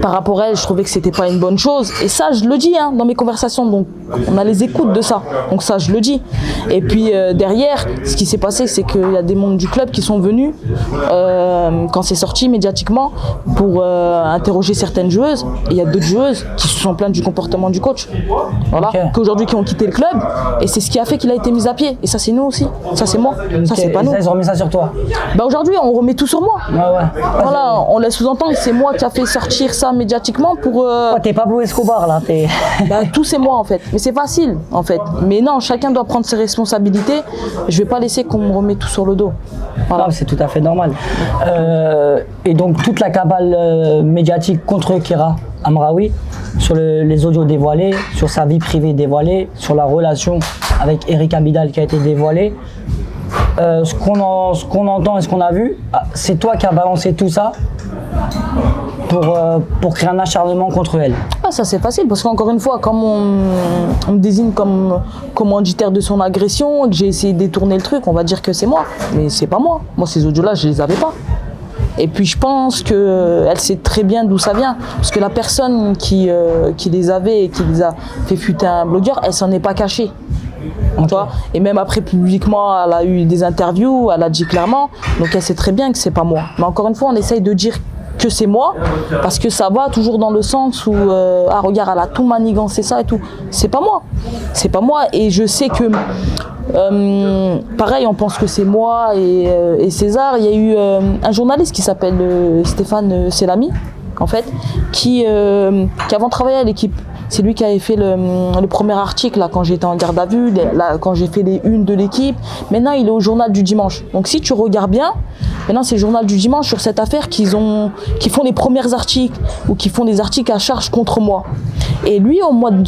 B: Par rapport à elle, je trouvais que c'était pas une bonne chose. Et ça, je le dis hein, dans mes conversations. Donc, on a les écoutes de ça. Donc ça, je le dis. Et puis derrière, ce qui s'est passé, c'est qu'il y a des membres du club qui sont venus quand c'est sorti médiatiquement pour interroger certaines joueuses. Et il y a d'autres joueuses qui se sont plaintes du comportement du coach. Voilà. Okay. Qu'aujourd'hui, qui ont quitté le club. Et c'est ce qui a fait qu'il a été mis à pied. Et ça, c'est nous aussi. Ça, c'est moi. Okay. Ça, c'est pas nous.
A: Ils ont remis ça sur toi.
B: Bah aujourd'hui, on remet tout sur moi. Voilà. On laisse sous-entendre que c'est moi qui a fait sortir ça médiatiquement pour...
A: T'es Pablo Escobar là,
B: bah, tout c'est moi en fait, mais c'est facile en fait. Mais non, chacun doit prendre ses responsabilités. Je vais pas laisser qu'on me remette tout sur le dos.
A: Voilà. C'est tout à fait normal. Et donc toute la cabale médiatique contre Kéra Amraoui, sur les audios dévoilés, sur sa vie privée dévoilée, sur la relation avec Eric Abidal qui a été dévoilée. Ce qu'on entend et ce qu'on a vu, c'est toi qui as balancé tout ça pour créer un acharnement contre elle.
B: Ah, ça c'est facile parce qu'encore une fois, comme on me désigne comme commanditaire de son agression et que j'ai essayé de détourner le truc, on va dire que c'est moi. Mais c'est pas moi. Moi ces audios-là, je les avais pas. Et puis je pense qu'elle sait très bien d'où ça vient. Parce que la personne qui les avait et qui les a fait fuiter un blogueur, elle s'en est pas cachée. Okay. Tu vois, et même après publiquement, elle a eu des interviews, elle a dit clairement. Donc elle sait très bien que c'est pas moi. Mais encore une fois, on essaye de dire que c'est moi, parce que ça va toujours dans le sens où ah regarde, elle a tout manigancé ça et tout. C'est pas moi. C'est pas moi. Et je sais que pareil, on pense que c'est moi et César. Il y a eu un journaliste qui s'appelle Stéphane Selami, en fait, qui avant travaillait à l'équipe. C'est lui qui avait fait le premier article là, quand j'étais en garde à vue, quand j'ai fait les unes de l'équipe. Maintenant, il est au journal du dimanche. Donc si tu regardes bien, maintenant c'est le journal du dimanche sur cette affaire qui font les premiers articles ou qui font des articles à charge contre moi. Et lui, au mois de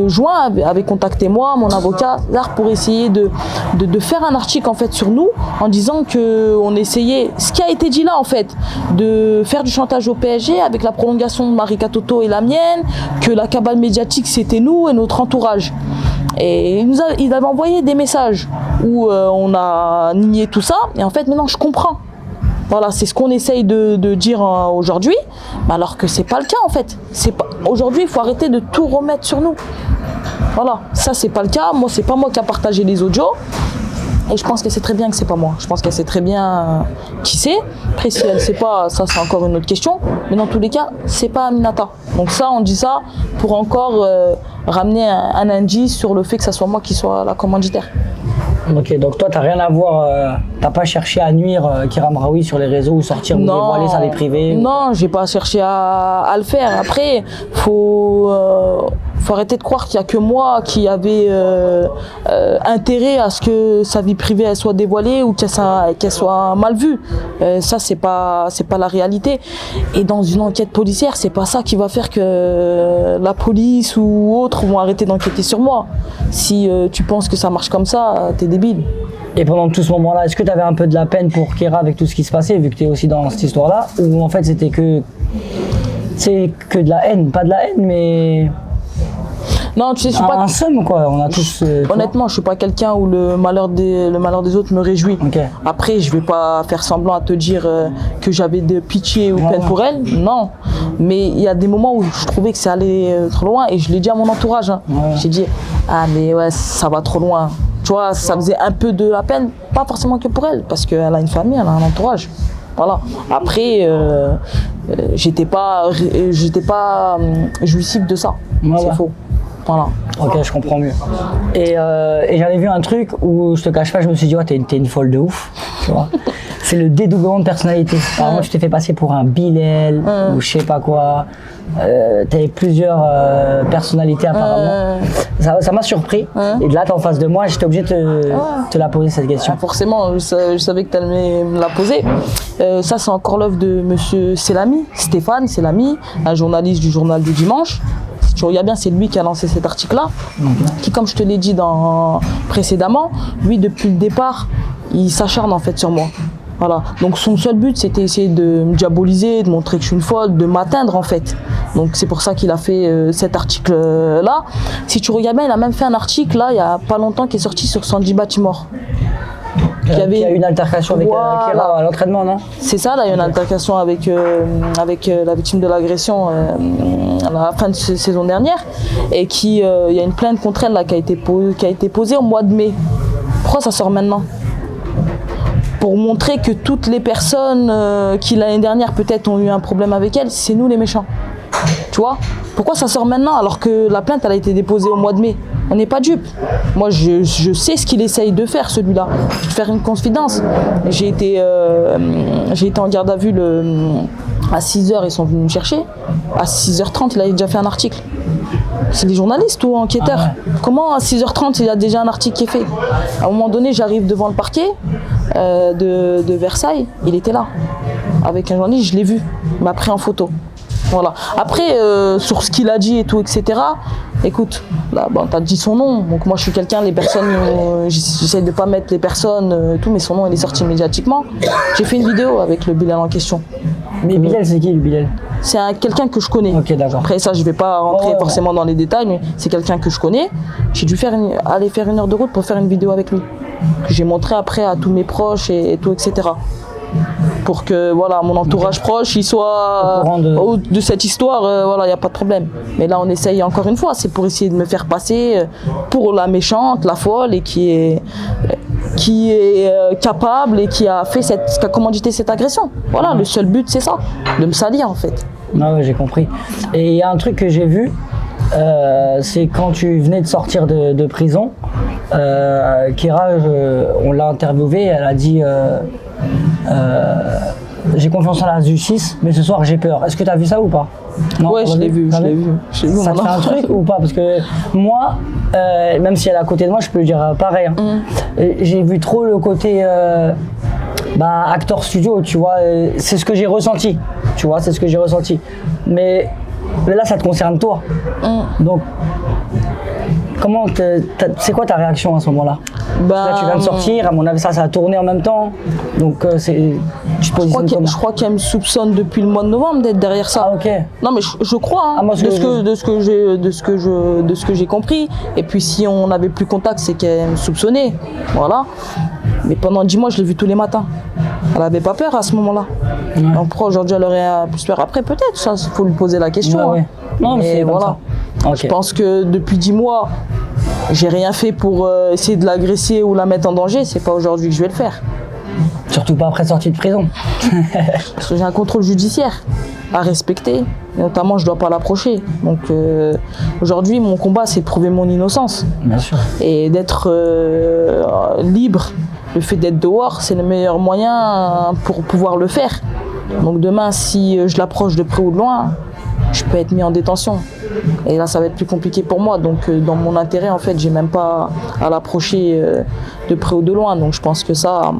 B: juin, avait contacté moi, mon avocat, pour essayer de faire un article en fait sur nous, en disant qu'on essayait, ce qui a été dit là en fait, de faire du chantage au PSG avec la prolongation de Marika Toto et la mienne, que la cabale médiatique c'était nous et notre entourage. Et il avait envoyé des messages où on a nié tout ça, et en fait maintenant je comprends. Voilà, c'est ce qu'on essaye de dire aujourd'hui, alors que c'est pas le cas en fait. Aujourd'hui, il faut arrêter de tout remettre sur nous. Voilà, ça c'est pas le cas. Moi, c'est pas moi qui a partagé les audios. Et je pense qu'elle sait très bien que c'est pas moi. Je pense qu'elle sait très bien qui c'est. Après, si elle sait pas, ça c'est encore une autre question. Mais dans tous les cas, c'est pas Aminata. Donc ça, on dit ça pour encore ramener un indice sur le fait que ça soit moi qui soit la commanditaire.
A: Ok, donc toi, t'as rien à voir, t'as pas cherché à nuire Kira Mraoui sur les réseaux ou sortir ou dévoiler sa vie privée?
B: Non, j'ai pas cherché à le faire. Après, faut arrêter de croire qu'il y a que moi qui avait intérêt à ce que sa vie privée elle soit dévoilée ou qu'elle soit mal vue. Ça, c'est pas la réalité. Et dans une enquête policière, c'est pas ça qui va faire que la police ou autres vont arrêter d'enquêter sur moi. Si tu penses que ça marche comme ça, t'es débile.
A: Et pendant tout ce moment-là, est-ce que tu avais un peu de la peine pour Kira avec tout ce qui se passait, vu que tu es aussi dans cette histoire-là, ou en fait c'était que de la haine, pas de la haine, mais
B: non, tu sais, je suis pas
A: un somme quoi. On a tous.
B: Honnêtement, je suis pas quelqu'un où le malheur des autres me réjouit.
A: Okay.
B: Après, je vais pas faire semblant à te dire que j'avais de pitié ou peine pour elle. Non, mais il y a des moments où je trouvais que ça allait trop loin et je l'ai dit à mon entourage. Hein. Ouais. J'ai dit ah mais ouais, ça va trop loin. Tu vois, ça faisait un peu de la peine, pas forcément que pour elle, parce qu'elle a une famille, elle a un entourage. Voilà. Après, j'étais pas jouissif de ça. Ouais, c'est faux. Voilà.
A: Ok, je comprends mieux. Et j'avais vu un truc où, je te cache pas, je me suis dit, ouais, t'es une folle de ouf. Tu vois. C'est le dédoublement de personnalité. Alors moi, je t'ai fait passer pour un Bilal ou je sais pas quoi. T'avais plusieurs personnalités apparemment. Ça m'a surpris. Et de là, t'es en face de moi, j'étais obligé de te la poser cette question.
B: Forcément, je savais que tu allais me la poser. Ça, c'est encore l'œuvre de monsieur Selami, Stéphane Selami, un journaliste du journal du dimanche. Si tu regardes bien, c'est lui qui a lancé cet article-là, qui, comme je te l'ai dit précédemment, lui, depuis le départ, il s'acharne en fait sur moi. Voilà. Donc son seul but, c'était essayer de me diaboliser, de montrer que je suis une folle, de m'atteindre en fait. Donc c'est pour ça qu'il a fait cet article-là. Si tu regardes bien, il a même fait un article là, il n'y a pas longtemps, qui est sorti sur Sandy Batimore.
A: Il y a eu une altercation avec Kira à l'entraînement, non? C'est ça,
B: là, il y a une altercation avec la victime de l'agression à la fin de saison dernière, et il y a une plainte contre elle là, qui a été posée au mois de mai. Pourquoi ça sort maintenant? Pour montrer que toutes les personnes qui l'année dernière peut-être ont eu un problème avec elle, c'est nous les méchants. Tu vois? Pourquoi ça sort maintenant alors que la plainte elle a été déposée au mois de mai? On n'est pas dupes. Moi je sais ce qu'il essaye de faire celui-là. Je vais te faire une confidence. J'ai été en garde à vue à 6h, ils sont venus me chercher. À 6h30, il avait déjà fait un article. C'est des journalistes ou enquêteurs. Ah ouais. Comment à 6h30 il y a déjà un article qui est fait? À un moment donné, j'arrive devant le parquet de Versailles, il était là. Avec un journaliste, je l'ai vu, il m'a pris en photo. Voilà. Après, sur ce qu'il a dit et tout, etc., écoute, là, bon, tu as dit son nom. Donc moi, je suis quelqu'un, les personnes, j'essaie de pas mettre les personnes, tout, mais son nom, il est sorti médiatiquement. J'ai fait une vidéo avec le Bilal en question.
A: Mais Bilal, c'est qui le Bilal?
B: C'est quelqu'un que je connais.
A: Ok, d'accord.
B: Après ça, je vais pas rentrer forcément dans les détails, mais c'est quelqu'un que je connais. J'ai dû aller faire 1 heure de route pour faire une vidéo avec lui. Que j'ai montré après à tous mes proches et tout, etc. pour que voilà, mon entourage proche il soit
A: Au courant
B: de cette histoire, voilà, il n'y a pas de problème. Mais là, on essaye encore une fois, c'est pour essayer de me faire passer pour la méchante, la folle et qui est capable et qui a commandité cette agression. Voilà, le seul but, c'est ça, de me salir en fait.
A: Ah ouais, j'ai compris. Et il y a un truc que j'ai vu, c'est quand tu venais de sortir de prison, Kira, on l'a interviewée, elle a dit j'ai confiance en la justice, mais ce soir j'ai peur. Est-ce que tu as vu ça ou pas? Non,
B: ouais, je l'ai vu.
A: Ça te fait un truc ou pas? Parce que moi, même si elle est à côté de moi, je peux lui dire pareil. Hein. J'ai vu trop le côté acteur studio, tu vois. C'est ce que j'ai ressenti, tu vois, c'est ce que j'ai ressenti. Mais là, ça te concerne toi. Donc, c'est quoi ta réaction à ce moment-là? Là, tu viens de sortir, à mon avis, ça a tourné en même temps. Donc, tu te positionnes comment?
B: Je crois qu'elle me soupçonne depuis le mois de novembre d'être derrière ça.
A: Ah, ok.
B: Non, mais je crois, hein, de ce que j'ai compris. Et puis, si on n'avait plus contact, c'est qu'elle me soupçonnait. Voilà. Mais pendant 10 mois, je l'ai vue tous les matins. Elle n'avait pas peur à ce moment-là. Ouais. Donc, pourquoi aujourd'hui, elle aurait plus peur? Après, peut-être, ça, il faut lui poser la question.
A: Ouais,
B: hein.
A: ouais. Non, mais c'est
B: voilà. Okay. Je pense que depuis 10 mois, j'ai rien fait pour essayer de l'agresser ou la mettre en danger. C'est pas aujourd'hui que je vais le faire.
A: Surtout pas après sortie de prison.
B: Parce que j'ai un contrôle judiciaire à respecter. Et notamment, je dois pas l'approcher. Donc aujourd'hui, mon combat, c'est de prouver mon innocence.
A: Bien sûr.
B: Et d'être libre. Le fait d'être dehors, c'est le meilleur moyen pour pouvoir le faire. Donc demain, si je l'approche de près ou de loin, je peux être mis en détention. Et là, ça va être plus compliqué pour moi. Donc, dans mon intérêt, en fait, j'ai même pas à l'approcher de près ou de loin. Donc, je pense que ça,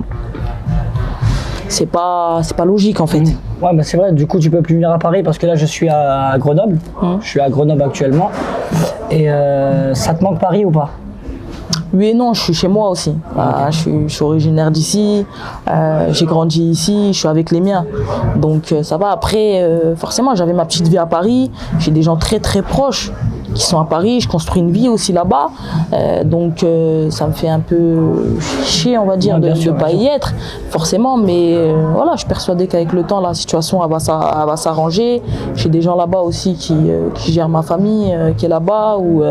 B: c'est pas logique, en fait.
A: Ouais, c'est vrai. Du coup, tu peux plus venir à Paris parce que là, je suis à Grenoble. Je suis à Grenoble actuellement. Et ça te manque Paris ou pas?
B: Oui et non, je suis chez moi aussi. Je suis originaire d'ici, j'ai grandi ici, je suis avec les miens. Donc ça va. Après, forcément, j'avais ma petite vie à Paris. J'ai des gens très très proches qui sont à Paris. Je construis une vie aussi là-bas. Donc ça me fait un peu chier, on va dire, de ne pas y être, forcément. Mais voilà, je suis persuadée qu'avec le temps, la situation elle va s'arranger. J'ai des gens là-bas aussi qui gèrent ma famille, qui est là-bas, ou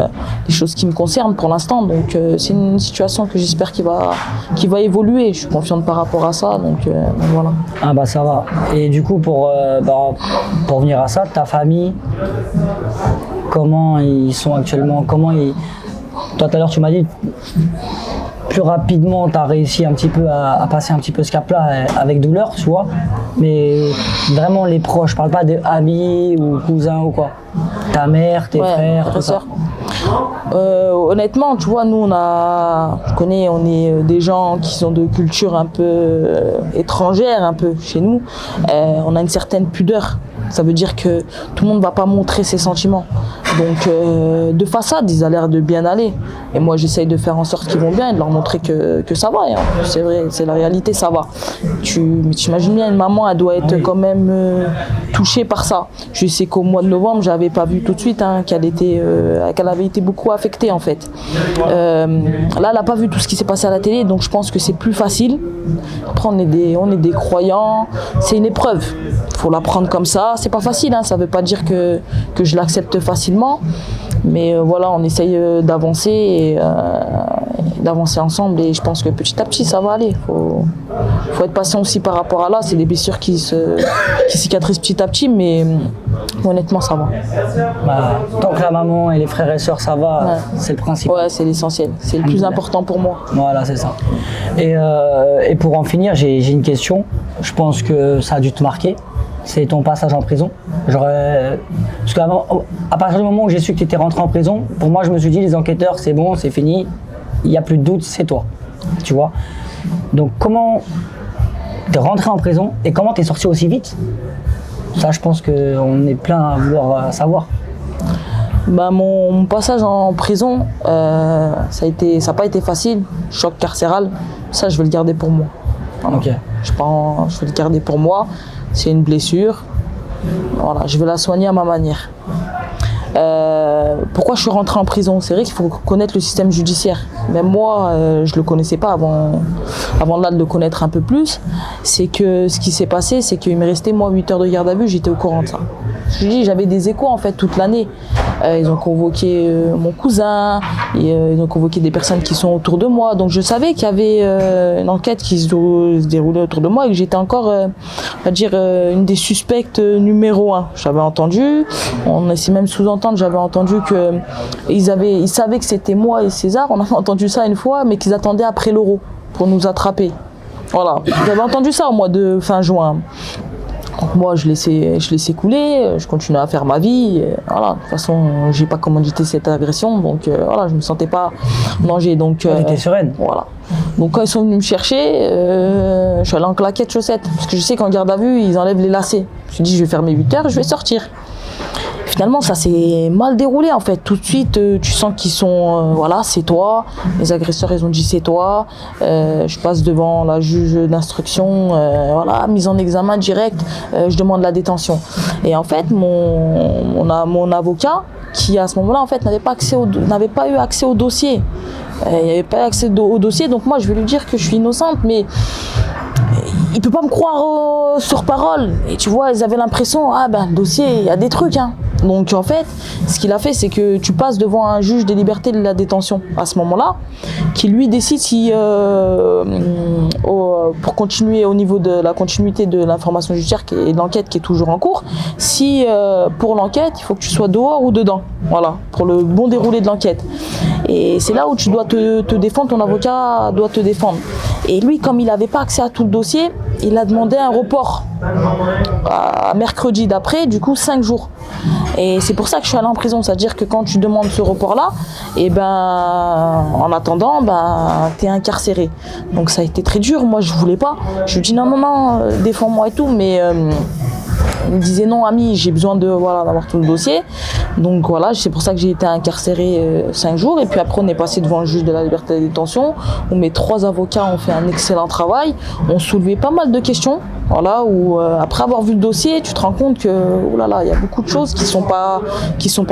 B: des choses qui me concernent pour l'instant. Donc c'est une situation que j'espère qui va évoluer. Je suis confiante par rapport à ça. Donc voilà.
A: Ah bah ça va. Et du coup, pour venir à ça, ta famille, comment ils sont actuellement? Toi, tout à l'heure, tu m'as dit plus rapidement, tu as réussi un petit peu à passer un petit peu ce cap-là avec douleur, tu vois. Mais vraiment les proches, je parle pas d'amis ou cousins ou quoi. Ta mère, tes frères, tout ça.
B: Honnêtement, tu vois, nous, on est des gens qui sont de culture un peu étrangère, un peu chez nous. On a une certaine pudeur. Ça veut dire que tout le monde ne va pas montrer ses sentiments. Donc, de façade, ils ont l'air de bien aller. Et moi, j'essaye de faire en sorte qu'ils vont bien et de leur montrer que ça va. Et c'est vrai, c'est la réalité, ça va. Mais tu imagines bien, une maman, elle doit être quand même touchée par ça. Je sais qu'au mois de novembre, j'avais pas vu tout de suite qu'elle avait été beaucoup affectée, en fait. Là, elle n'a pas vu tout ce qui s'est passé à la télé, donc je pense que c'est plus facile. Après, on est des croyants. C'est une épreuve. Il faut la prendre comme ça. C'est pas facile, ça veut pas dire que je l'accepte facilement, mais voilà, on essaye d'avancer et d'avancer ensemble, et je pense que petit à petit ça va aller. Faut être patient aussi par rapport à là, c'est des blessures qui cicatrisent petit à petit, mais honnêtement ça va.
A: Tant que la maman et les frères et sœurs ça va, c'est le principe.
B: Ouais, c'est l'essentiel, c'est le plus important pour moi.
A: Voilà, c'est ça. Et pour en finir, j'ai une question. Je pense que ça a dû te marquer. C'est ton passage en prison. Parce qu'à partir du moment où j'ai su que tu étais rentré en prison, pour moi, je me suis dit, les enquêteurs, c'est bon, c'est fini, il n'y a plus de doute, c'est toi. Tu vois. Donc, comment tu es rentré en prison et comment tu es sorti aussi vite? Ça, je pense qu'on est plein à vouloir savoir.
B: Mon passage en prison, ça n'a pas été facile. Choc carcéral, ça, je vais le garder pour moi. Voilà.
A: Okay.
B: Je vais le garder pour moi. C'est une blessure. Voilà, je vais la soigner à ma manière. Pourquoi je suis rentrée en prison? C'est vrai qu'il faut connaître le système judiciaire. Même moi, je ne le connaissais pas avant là de le connaître un peu plus. C'est que ce qui s'est passé, c'est qu'il me restait moi 8 heures de garde à vue, j'étais au courant de ça. Je dis, j'avais des échos en fait toute l'année. Ils ont convoqué mon cousin, ils ont convoqué des personnes qui sont autour de moi. Donc je savais qu'il y avait une enquête qui se déroulait autour de moi et que j'étais encore, on va dire, une des suspectes numéro 1. J'avais entendu, on essaie même sous-entendre, j'avais entendu qu'ils savaient que c'était moi et César. On avait entendu ça une fois, mais qu'ils attendaient après l'Euro pour nous attraper. Voilà, j'avais entendu ça au mois de fin juin. Donc moi, je laissais couler, je continuais à faire ma vie. Voilà. De toute façon, j'ai pas commandité cette agression, donc voilà, je me sentais pas en danger. Donc,
A: t'étais sereine.
B: Voilà. Donc quand ils sont venus me chercher, je suis allée en claquette chaussettes, parce que je sais qu'en garde à vue, ils enlèvent les lacets. Je me suis dit, je vais faire mes 8 heures, je vais sortir. Finalement, ça s'est mal déroulé en fait. Tout de suite, tu sens qu'ils sont, voilà, c'est toi. Les agresseurs, ils ont dit c'est toi. Je passe devant la juge d'instruction, voilà, mise en examen direct. Je demande la détention. Et en fait, mon avocat, qui à ce moment-là, en fait, n'avait pas eu accès au dossier. Il n'y avait pas eu accès au dossier, donc moi, je vais lui dire que je suis innocente, mais il peut pas me croire sur parole. Et tu vois, ils avaient l'impression, le dossier, il y a des trucs, hein. Donc en fait, ce qu'il a fait, c'est que tu passes devant un juge des libertés de la détention à ce moment-là, qui lui décide si, pour continuer au niveau de la continuité de l'information judiciaire et de l'enquête qui est toujours en cours, si pour l'enquête, il faut que tu sois dehors ou dedans, voilà, pour le bon déroulé de l'enquête. Et c'est là où tu dois te défendre, ton avocat doit te défendre. Et lui, comme il n'avait pas accès à tout le dossier, il a demandé un report à mercredi d'après, du coup 5 jours. Et c'est pour ça que je suis allée en prison, c'est-à-dire que quand tu demandes ce report-là, en attendant, t'es incarcéré. Donc ça a été très dur, moi je voulais pas. Je lui dis non, défends-moi et tout, mais il me disait non, ami, j'ai besoin d'avoir tout le dossier. Donc voilà, c'est pour ça que j'ai été incarcéré 5 jours. Et puis après, on est passé devant le juge de la liberté de la détention, où mes 3 avocats ont fait un excellent travail, ont soulevé pas mal de questions. Voilà, où après avoir vu le dossier, tu te rends compte que il y a beaucoup de choses qui sont pas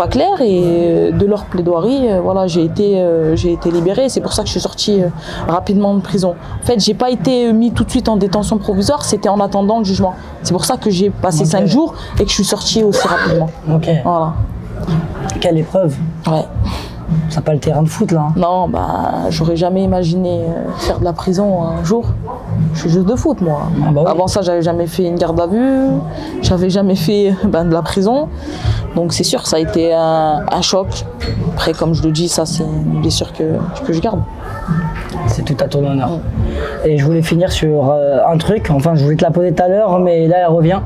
B: claires, et de leur plaidoirie, j'ai été libérée. C'est pour ça que je suis sortie rapidement de prison. En fait, j'ai pas été mis tout de suite en détention provisoire, c'était en attendant le jugement. C'est pour ça que j'ai passé 5 jours et que je suis sortie aussi rapidement.
A: Ok.
B: Voilà.
A: Quelle épreuve.
B: Ouais.
A: C'est pas le terrain de foot là.
B: Non, j'aurais jamais imaginé faire de la prison un jour. Je suis juste de foot moi.
A: Ah bah oui.
B: Avant ça, j'avais jamais fait une garde à vue, j'avais jamais fait de la prison. Donc c'est sûr, ça a été un choc. Après, comme je le dis, ça c'est une blessure que je garde.
A: C'est tout à ton honneur. Et je voulais finir sur un truc, enfin je voulais te la poser tout à l'heure, mais là elle revient.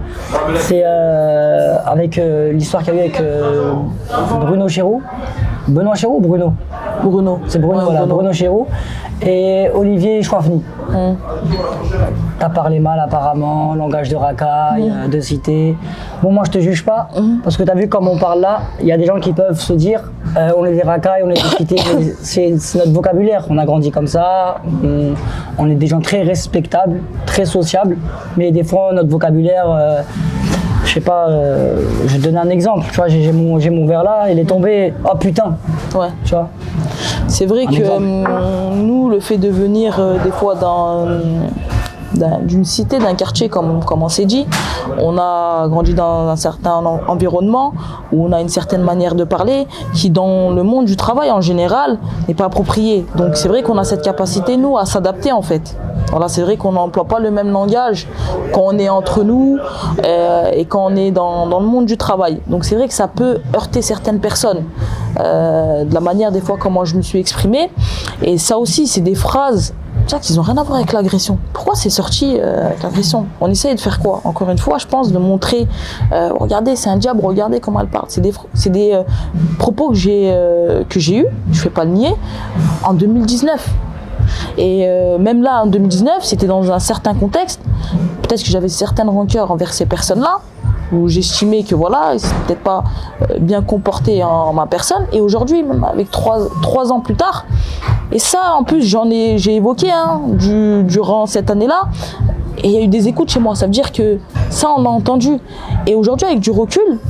A: C'est avec l'histoire qu'il y a eu avec Bruno Chéroux. Benoît Chéroux ou Bruno?
B: Bruno.
A: C'est Bruno,
B: Ouais,
A: voilà, Bruno Chéroux. Et Olivier Chouafny. T'as parlé mal apparemment, langage de racaille, de cité. Bon, moi je te juge pas, parce que t'as vu comme on parle là, il y a des gens qui peuvent se dire on est des racailles, on est des cités, c'est notre vocabulaire, on a grandi comme ça, on est des gens très respectables, très sociables, mais des fois notre vocabulaire, je sais pas, je vais te donner un exemple, tu vois, j'ai mon verre là, il est tombé, oh putain,
B: ouais.
A: Tu vois.
B: C'est vrai que nous, le fait de venir des fois d'une cité, d'un quartier, comme on s'est dit, on a grandi dans un certain environnement où on a une certaine manière de parler qui, dans le monde du travail en général, n'est pas appropriée. Donc c'est vrai qu'on a cette capacité, nous, à s'adapter en fait. Voilà, c'est vrai qu'on n'emploie pas le même langage quand on est entre nous et quand on est dans le monde du travail. Donc c'est vrai que ça peut heurter certaines personnes de la manière des fois comment je me suis exprimée. Et ça aussi, c'est des phrases qui n'ont rien à voir avec l'agression. Pourquoi c'est sorti avec l'agression? On essaye de faire quoi? Encore une fois, je pense, de montrer, regardez, c'est un diable, regardez comment elle parle. C'est des propos que j'ai eus, je ne vais pas le nier, en 2019. Et même là, en 2019, c'était dans un certain contexte. Peut-être que j'avais certaines rancœurs envers ces personnes-là, où j'estimais que voilà, ils ne s'étaient peut-être pas bien comportés en ma personne. Et aujourd'hui, même avec 3 ans plus tard, et ça, en plus, j'ai évoqué durant cette année-là, et il y a eu des écoutes chez moi. Ça veut dire que ça, on l'a entendu. Et aujourd'hui, avec du recul,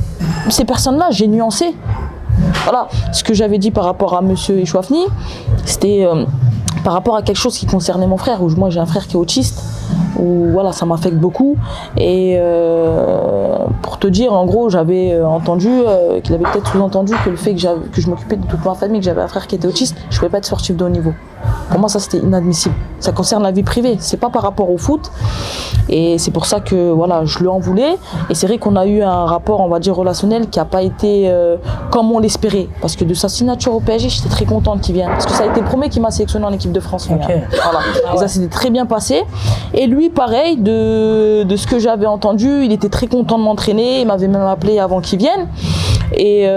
B: ces personnes-là, j'ai nuancé. voilà, ce que j'avais dit par rapport à monsieur Echouafni, c'était par rapport à quelque chose qui concernait mon frère, où moi j'ai un frère qui est autiste, où voilà, ça m'affecte beaucoup. Et pour te dire, en gros, j'avais entendu qu'il avait peut-être sous-entendu que le fait que je m'occupais de toute ma famille, que j'avais un frère qui était autiste, je ne pouvais pas être sportif de haut niveau. Pour moi, ça c'était inadmissible. Ça concerne la vie privée, c'est pas par rapport au foot. Et c'est pour ça que voilà, je lui en voulais. Et c'est vrai qu'on a eu un rapport, on va dire, relationnel qui n'a pas été comme on l'espérait. Parce que de sa signature au PSG, j'étais très contente qu'il vienne. Parce que ça a été le premier qui m'a sélectionné en équipe de France.
A: Okay.
B: Voilà. Et ça s'était très bien passé. Et lui, pareil, de ce que j'avais entendu, il était très content de m'entraîner. Il m'avait même appelé avant qu'il vienne. Et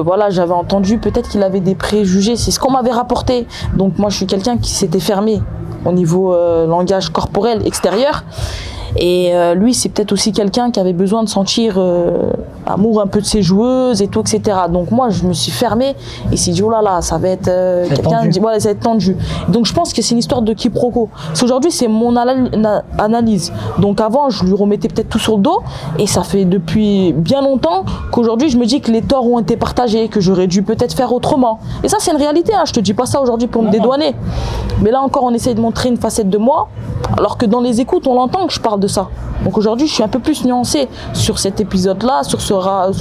B: voilà, j'avais entendu peut-être qu'il avait des préjugés. C'est ce qu'on m'avait rapporté. Donc moi, je suis quelqu'un qui s'était fermé au niveau langage corporel extérieur. Et lui, c'est peut-être aussi quelqu'un qui avait besoin de sentir amour un peu de ses joueuses et tout, etc. Donc moi, je me suis fermée et s'est dit, oh là là, ça va être quelqu'un, voilà, ça va être tendu. Donc je pense que c'est une histoire de quiproquo. Aujourd'hui, c'est mon analyse. Donc avant, je lui remettais peut-être tout sur le dos et ça fait depuis bien longtemps qu'aujourd'hui, je me dis que les torts ont été partagés, que j'aurais dû peut-être faire autrement. Et ça, c'est une réalité, hein. Je te dis pas ça aujourd'hui pour me dédouaner. Mais là encore, on essaie de montrer une facette de moi, alors que dans les écoutes, on l'entend que je parle de ça. Donc aujourd'hui, je suis un peu plus nuancée sur cet épisode-là, sur ce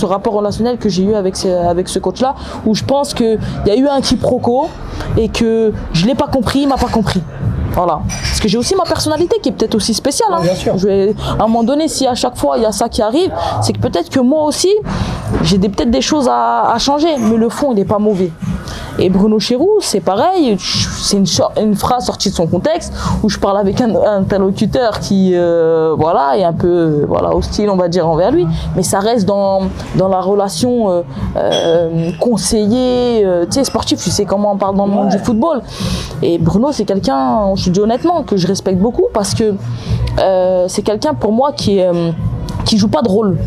B: rapport relationnel que j'ai eu avec ce coach-là, où je pense qu'il y a eu un quiproquo et que je ne l'ai pas compris, il ne m'a pas compris. Voilà. Parce que j'ai aussi ma personnalité qui est peut-être aussi spéciale. Hein.
A: Bien sûr.
B: À un moment donné, si à chaque fois il y a ça qui arrive, c'est que peut-être que moi aussi, j'ai peut-être des choses à changer, mais le fond, il n'est pas mauvais. Et Bruno Chéroux, c'est pareil, c'est une phrase sortie de son contexte où je parle avec un interlocuteur qui voilà, est un peu hostile, on va dire, envers lui, mais ça reste dans la relation conseiller, tu sais, sportif, tu sais comment on parle dans le monde du football. Et Bruno, c'est quelqu'un, je dis honnêtement, que je respecte beaucoup parce que c'est quelqu'un pour moi qui joue pas de rôle.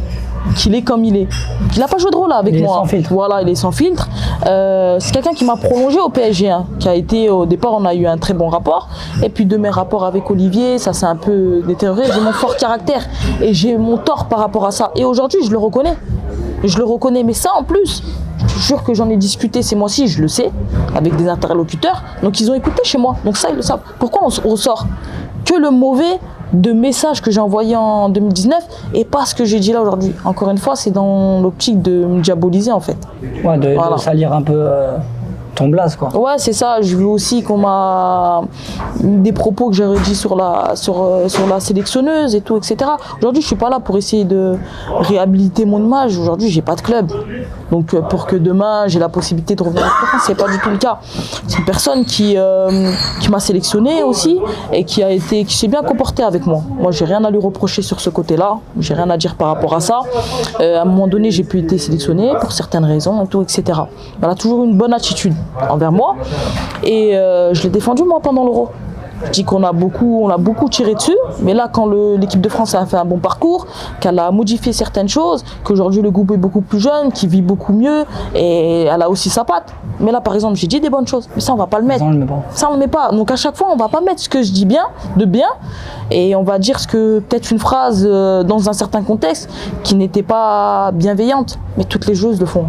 B: Qu'il est comme il est. Il n'a pas joué de rôle là avec moi.
A: Il est sans filtre.
B: Voilà, il est sans filtre. C'est quelqu'un qui m'a prolongé au PSG, hein, qui a été, au départ, on a eu un très bon rapport. Et puis de mes rapports avec Olivier, ça s'est un peu détérioré. J'ai mon fort caractère et j'ai mon tort par rapport à ça. Et aujourd'hui, je le reconnais. Je le reconnais. Mais ça, en plus, je te jure que j'en ai discuté ces mois-ci, je le sais, avec des interlocuteurs. Donc ils ont écouté chez moi. Donc ça, ils le savent. Pourquoi on ressort que le mauvais de messages que j'ai envoyés en 2019 et pas ce que j'ai dit là aujourd'hui. Encore une fois, c'est dans l'optique de me diaboliser en fait.
A: Ouais, de salir un peu ton blaze quoi.
B: Ouais, c'est ça. Je veux aussi qu'on m'a des propos que j'ai redits sur la sélectionneuse et tout, etc. Aujourd'hui, je suis pas là pour essayer de réhabiliter mon image. Aujourd'hui, j'ai pas de club. Donc pour que demain j'ai la possibilité de revenir en France, c'est pas du tout le cas. C'est une personne qui m'a sélectionné aussi et qui s'est bien comportée avec moi. Moi, j'ai rien à lui reprocher sur ce côté-là. J'ai rien à dire par rapport à ça. À un moment donné, j'ai pu être sélectionnée pour certaines raisons et tout, etc. Elle a toujours une bonne attitude envers moi et je l'ai défendu moi pendant l'Euro. Je dis qu'on a beaucoup tiré dessus, mais là quand l'équipe de France a fait un bon parcours, qu'elle a modifié certaines choses, qu'aujourd'hui le groupe est beaucoup plus jeune, qu'il vit beaucoup mieux et elle a aussi sa patte. Mais là par exemple j'ai dit des bonnes choses, mais ça on va pas le mettre. Ça on le met pas. Donc à chaque fois on va pas mettre ce que je dis bien, de bien, et on va dire ce que peut-être une phrase dans un certain contexte qui n'était pas bienveillante, mais toutes les joueuses le font.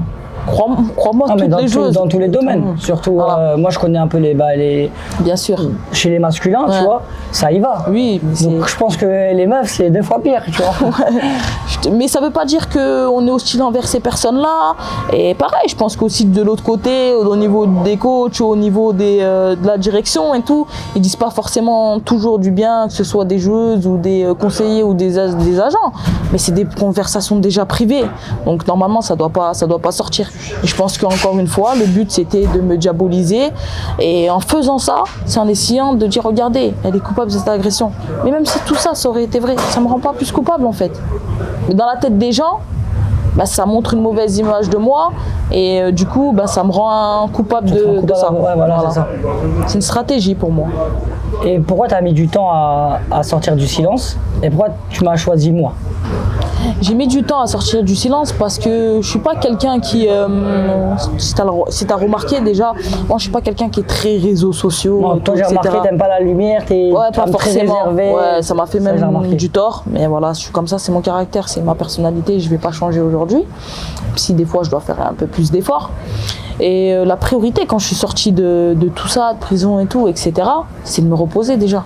B: Crois-moi, toutes les joueuses.
A: Dans tous les domaines. Surtout,
B: voilà.
A: moi je connais un peu les.
B: Bien sûr.
A: Chez les masculins, tu vois, ça y va.
B: Oui.
A: Donc je pense que les meufs, c'est 2 fois pire, tu vois.
B: Mais ça veut pas dire qu'on est hostile envers ces personnes-là. Et pareil, je pense qu'aussi de l'autre côté, au niveau des coachs, au niveau de la direction et tout, ils disent pas forcément toujours du bien, que ce soit des joueuses ou des conseillers ou des agents. Mais c'est des conversations déjà privées. Donc normalement, ça doit pas sortir. Et je pense qu'encore une fois, le but c'était de me diaboliser. Et en faisant ça, c'est en essayant de dire regardez, elle est coupable de cette agression. Mais même si tout ça, ça aurait été vrai, ça me rend pas plus coupable en fait. Mais dans la tête des gens, ça montre une mauvaise image de moi et du coup, ça me rend coupable de ça.
A: Ouais, voilà. C'est ça.
B: C'est une stratégie pour moi.
A: Et pourquoi tu as mis du temps à sortir du silence? Et pourquoi tu m'as choisi moi?
B: J'ai mis du temps à sortir du silence parce que je suis pas quelqu'un qui, si t'as remarqué déjà, moi je suis pas quelqu'un qui est très réseaux sociaux.
A: Non, toi j'ai remarqué, t'aimes pas la lumière, t'es
B: pas
A: très
B: forcément.
A: réservé.
B: Ouais, ça m'a fait même du tort, mais voilà, je suis comme ça, c'est mon caractère, c'est ma personnalité, je vais pas changer aujourd'hui. Si des fois je dois faire un peu plus d'efforts. Et la priorité quand je suis sortie de tout ça, de prison et tout, etc., c'est de me reposer déjà.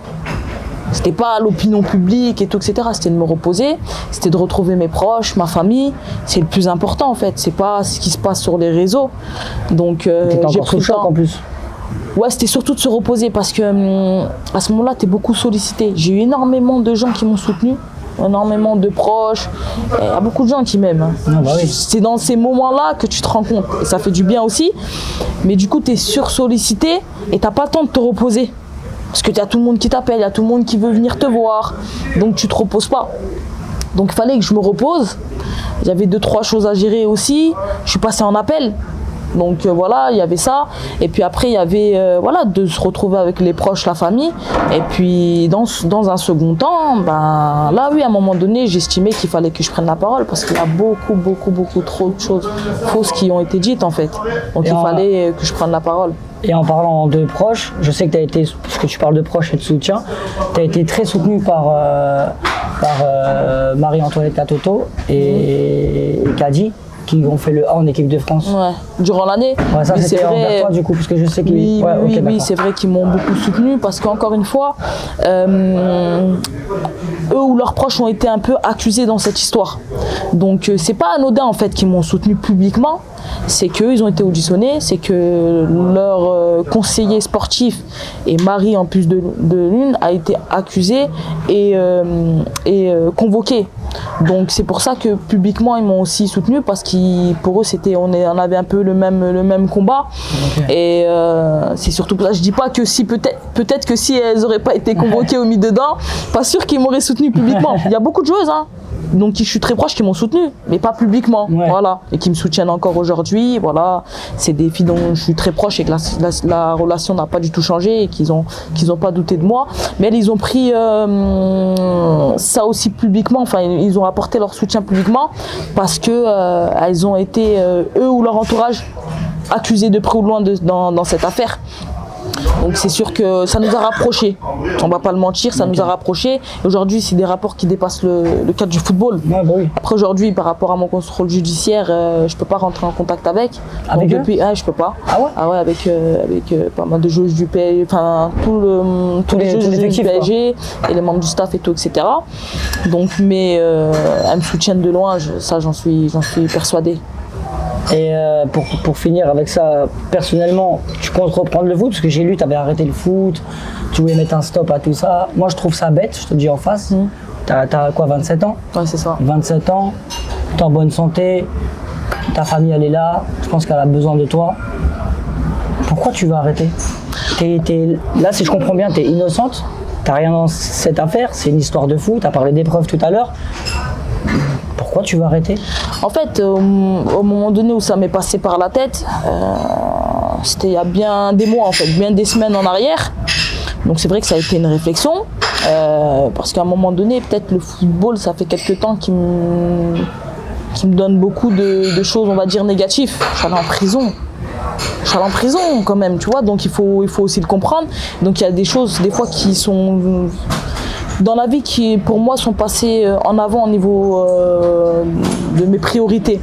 B: C'était pas l'opinion publique et tout, etc. C'était de me reposer, c'était de retrouver mes proches, ma famille. C'est le plus important en fait. C'est pas ce qui se passe sur les réseaux. Donc
A: j'ai pris le choc en plus.
B: Ouais, c'était surtout de se reposer parce que à ce moment-là, t'es beaucoup sollicité. J'ai eu énormément de gens qui m'ont soutenu, énormément de proches. Il y a beaucoup de gens qui m'aiment.
A: Ah bah oui.
B: C'est dans ces moments-là que tu te rends compte. Et ça fait du bien aussi. Mais du coup, t'es sursollicité et t'as pas le temps de te reposer. Parce que tu as tout le monde qui t'appelle, il y a tout le monde qui veut venir te voir, donc tu te reposes pas. Donc il fallait que je me repose. J'avais 2-3 choses à gérer aussi. Je suis passée en appel. Donc voilà, il y avait ça. Et puis après, il y avait voilà, de se retrouver avec les proches, la famille. Et puis dans un second temps, ben, là oui, à un moment donné, j'estimais qu'il fallait que je prenne la parole parce qu'il y a beaucoup trop de choses fausses qui ont été dites en fait. Donc il fallait que je prenne la parole.
A: Et en parlant de proches, je sais que tu as été, puisque tu parles de proches et de soutien, tu as été très soutenu par Marie-Antoinette Katoto et Kadi, qui ont fait le A en équipe de France.
B: Ouais, durant l'année.
A: Ouais, ça c'était envers toi du coup, parce que je sais qu'ils...
B: Oui, c'est vrai qu'ils m'ont beaucoup soutenu parce qu'encore une fois, eux ou leurs proches ont été un peu accusés dans cette histoire. Donc c'est pas anodin en fait qu'ils m'ont soutenu publiquement. C'est qu'eux, ils ont été auditionnés, c'est que leur conseiller sportif et mari en plus de l'une a été accusé et convoqué. Donc c'est pour ça que publiquement ils m'ont aussi soutenu parce que pour eux on avait un peu le même combat. Okay. Et c'est surtout pour ça, je dis pas que si peut-être que si elles auraient pas été convoquées ou mis dedans, pas sûr qu'ils m'auraient soutenu publiquement. Il y a beaucoup de joueuses donc je suis très proche qui m'ont soutenu, mais pas publiquement, voilà, et qui me soutiennent encore aujourd'hui, voilà. C'est des filles dont je suis très proche et que la relation n'a pas du tout changé et qu'ils ont pas douté de moi, mais elles, ils ont pris ça aussi publiquement, enfin ils ont apporté leur soutien publiquement parce que elles ont été eux ou leur entourage accusés de près ou de loin dans cette affaire. Donc c'est sûr que ça nous a rapprochés, on va pas le mentir, ça nous a rapprochés. Aujourd'hui c'est des rapports qui dépassent le cadre du football.
A: Ouais, bah oui.
B: Après aujourd'hui par rapport à mon contrôle judiciaire, je peux pas rentrer en contact avec.
A: Avec
B: donc, depuis, je peux pas.
A: Ah ouais.
B: Ah ouais, avec pas mal de joueuses du PSG, enfin tous les joueuses du PSG et les membres du staff et tout, etc. Donc mais elles me soutiennent de loin, ça j'en suis persuadée.
A: Et pour finir avec ça, personnellement, tu comptes reprendre le foot? Parce que j'ai lu, tu avais arrêté le foot, tu voulais mettre un stop à tout ça. Moi, je trouve ça bête, je te dis en face. T'as quoi, 27 ans?
B: Ouais, c'est ça.
A: 27 ans, t'es en bonne santé, ta famille, elle est là, je pense qu'elle a besoin de toi. Pourquoi tu vas arrêter? Là, si je comprends bien, t'es innocente, t'as rien dans cette affaire, c'est une histoire de foot, t'as parlé d'épreuves tout à l'heure. Pourquoi tu vas arrêter?
B: En fait, au moment donné où ça m'est passé par la tête, c'était il y a bien des mois, en fait, bien des semaines en arrière. Donc c'est vrai que ça a été une réflexion, parce qu'à un moment donné, peut-être le football, ça fait quelques temps qui me donne beaucoup de choses, on va dire, négatives. Je suis allée en prison. Je suis allée en prison quand même, tu vois, donc il faut aussi le comprendre. Donc il y a des choses, des fois, qui sont... dans la vie qui, pour moi, sont passées en avant au niveau de mes priorités.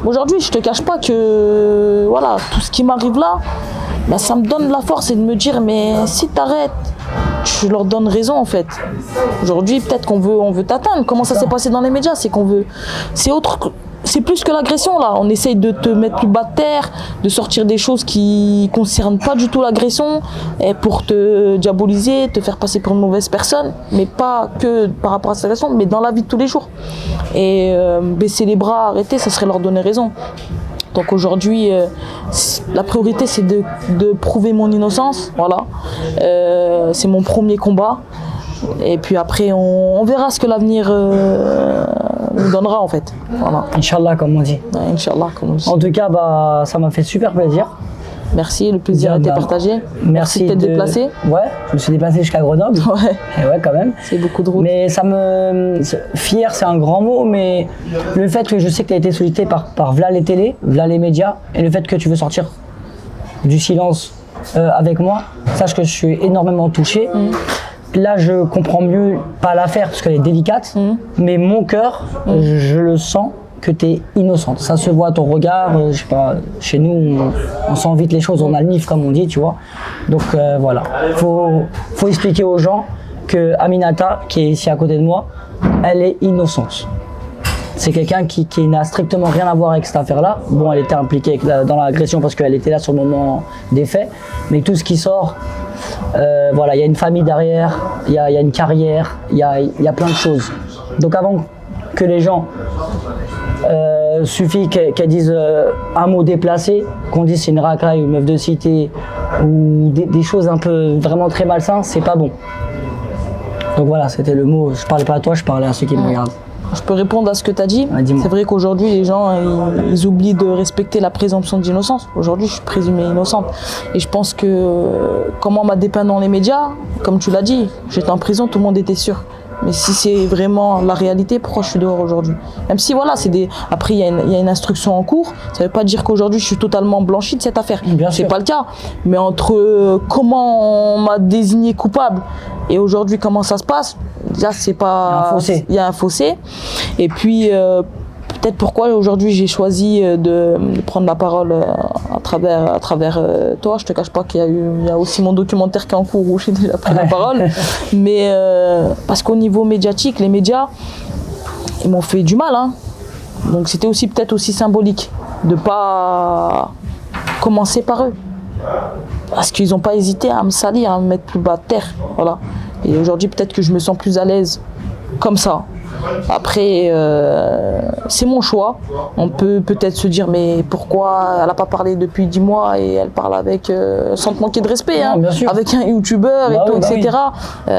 B: Aujourd'hui, je te cache pas que voilà, tout ce qui m'arrive là, ben, ça me donne la force et de me dire, mais si t'arrêtes, je leur donne raison en fait. Aujourd'hui, peut-être qu'on veut t'atteindre. Comment ça s'est passé dans les médias? C'est qu'on veut... C'est plus que l'agression là, on essaye de te mettre plus bas de terre, de sortir des choses qui concernent pas du tout l'agression pour te diaboliser, te faire passer pour une mauvaise personne, mais pas que par rapport à cette agression, mais dans la vie de tous les jours. Et baisser les bras, arrêter, ça serait leur donner raison. Donc aujourd'hui, la priorité c'est de prouver mon innocence, voilà. C'est mon premier combat. Et puis après, on verra ce que l'avenir nous donnera en fait. Voilà.
A: Inch'Allah, comme on dit.
B: Ouais, Inch'Allah, comme on dit.
A: En tout cas, ça m'a fait super plaisir.
B: Merci, le plaisir a été partagé.
A: Merci
B: de t'être déplacé.
A: Ouais, je me suis déplacé jusqu'à Grenoble.
B: Ouais.
A: Et ouais, quand même.
B: C'est beaucoup de route.
A: Mais fier, c'est un grand mot, mais le fait que je sais que tu as été sollicité par v'là les télés, v'là les médias, et le fait que tu veux sortir du silence avec moi, sache que je suis énormément touché. Là, je comprends mieux, pas l'affaire parce qu'elle est délicate, mais mon cœur, je le sens que tu es innocente. Ça se voit à ton regard, je sais pas, chez nous, on sent vite les choses, on a le nif comme on dit, tu vois. Donc voilà, faut expliquer aux gens que Aminata, qui est ici à côté de moi, elle est innocente. C'est quelqu'un qui n'a strictement rien à voir avec cette affaire-là. Bon, elle était impliquée dans l'agression parce qu'elle était là sur le moment des faits, mais tout ce qui sort, voilà, il y a une famille derrière, il y a une carrière, il y a plein de choses. Donc avant que les gens suffit qu'elles disent un mot déplacé, qu'on dise c'est une racaille ou une meuf de cité ou des choses un peu vraiment très malsains, c'est pas bon. Donc voilà, c'était le mot. Je parlais pas à toi, je parlais à ceux qui me regardent.
B: Je peux répondre à ce que tu as dit.
A: Ouais,
B: c'est vrai qu'aujourd'hui, les gens, ils oublient de respecter la présomption d'innocence. Aujourd'hui, je suis présumée innocente. Et je pense que, comment on m'a dépeint dans les médias, comme tu l'as dit, j'étais en prison, tout le monde était sûr. Mais si c'est vraiment la réalité, pourquoi je suis dehors aujourd'hui? Même si voilà, après il y a une instruction en cours, ça ne veut pas dire qu'aujourd'hui je suis totalement blanchie de cette affaire. C'est pas le cas. Mais entre comment on m'a désigné coupable et aujourd'hui comment ça se passe, déjà c'est pas. Il y a un fossé. Et puis peut-être pourquoi aujourd'hui j'ai choisi de prendre la parole à travers toi. Je te cache pas qu'il y a aussi mon documentaire qui est en cours où j'ai déjà pris la parole. Mais parce qu'au niveau médiatique, les médias, ils m'ont fait du mal. Hein. Donc c'était aussi peut-être aussi symbolique de pas commencer par eux. Parce qu'ils n'ont pas hésité à me salir, à me mettre plus bas de terre. Voilà. Et aujourd'hui peut-être que je me sens plus à l'aise comme ça. Après, c'est mon choix. On peut peut-être se dire, mais pourquoi elle n'a pas parlé depuis 10 mois et elle parle avec, sans te manquer de respect, hein, avec un youtubeur et tout, etc. Oui.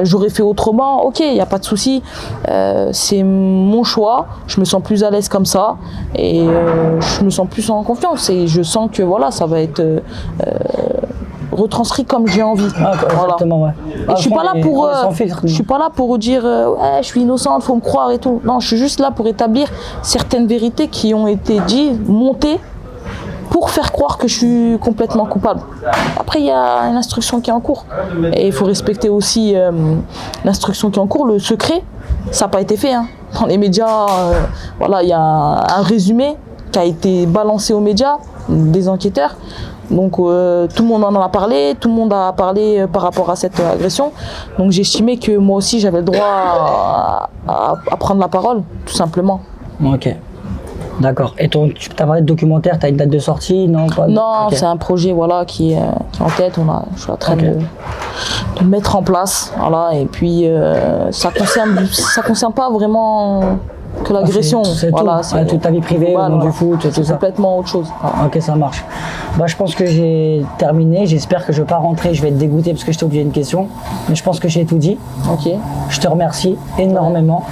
B: J'aurais fait autrement, ok, il n'y a pas de souci. C'est mon choix. Je me sens plus à l'aise comme ça et je me sens plus en confiance. Et je sens que voilà, ça va être retranscrit comme j'ai envie.
A: Exactement,
B: voilà. Ouais. Et je suis pas là pour dire ouais, je suis innocente, faut me croire et tout. Non, je suis juste là pour établir certaines vérités qui ont été dites, montées pour faire croire que je suis complètement coupable. Après, il y a une instruction qui est en cours et il faut respecter aussi l'instruction qui est en cours. Le secret, ça n'a pas été fait. Hein. Dans les médias, voilà, il y a un résumé qui a été balancé aux médias des enquêteurs. Donc tout le monde en a parlé, tout le monde a parlé par rapport à cette agression. Donc j'ai estimé que moi aussi j'avais le droit à prendre la parole, tout simplement.
A: Ok, d'accord. Et tu as parlé de documentaire, tu as une date de sortie? Non, pas.
B: Non, okay. C'est un projet voilà, qui est en tête, je suis en train de le mettre en place. Voilà, et puis ça concerne pas vraiment que l'agression.
A: Voilà, c'est toute ta vie privée, voilà, du foot, tout ça.
B: C'est complètement autre chose.
A: Ah, ok, ça marche. Bah, je pense que j'ai terminé. J'espère que je ne vais pas rentrer. Je vais être dégoûté parce que je t'ai oublié une question. Mais je pense que j'ai tout dit.
B: Ok.
A: Je te remercie énormément.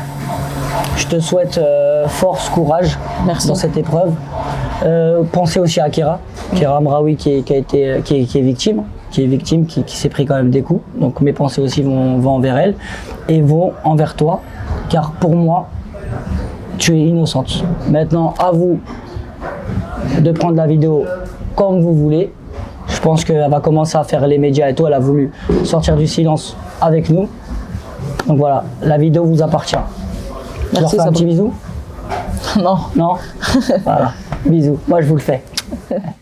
A: Je te souhaite force, courage dans cette épreuve. Pensez aussi à Kira Amraoui qui est victime. Qui s'est pris quand même des coups. Donc mes pensées aussi vont envers elle et vont envers toi. Car pour moi, tu es innocente. Maintenant, à vous de prendre la vidéo comme vous voulez. Je pense qu'elle va commencer à faire les médias et tout. Elle a voulu sortir du silence avec nous. Donc voilà, la vidéo vous appartient. Je leur fais un petit bisou?
B: Non.
A: Non. Voilà, bisous. Moi, je vous le fais.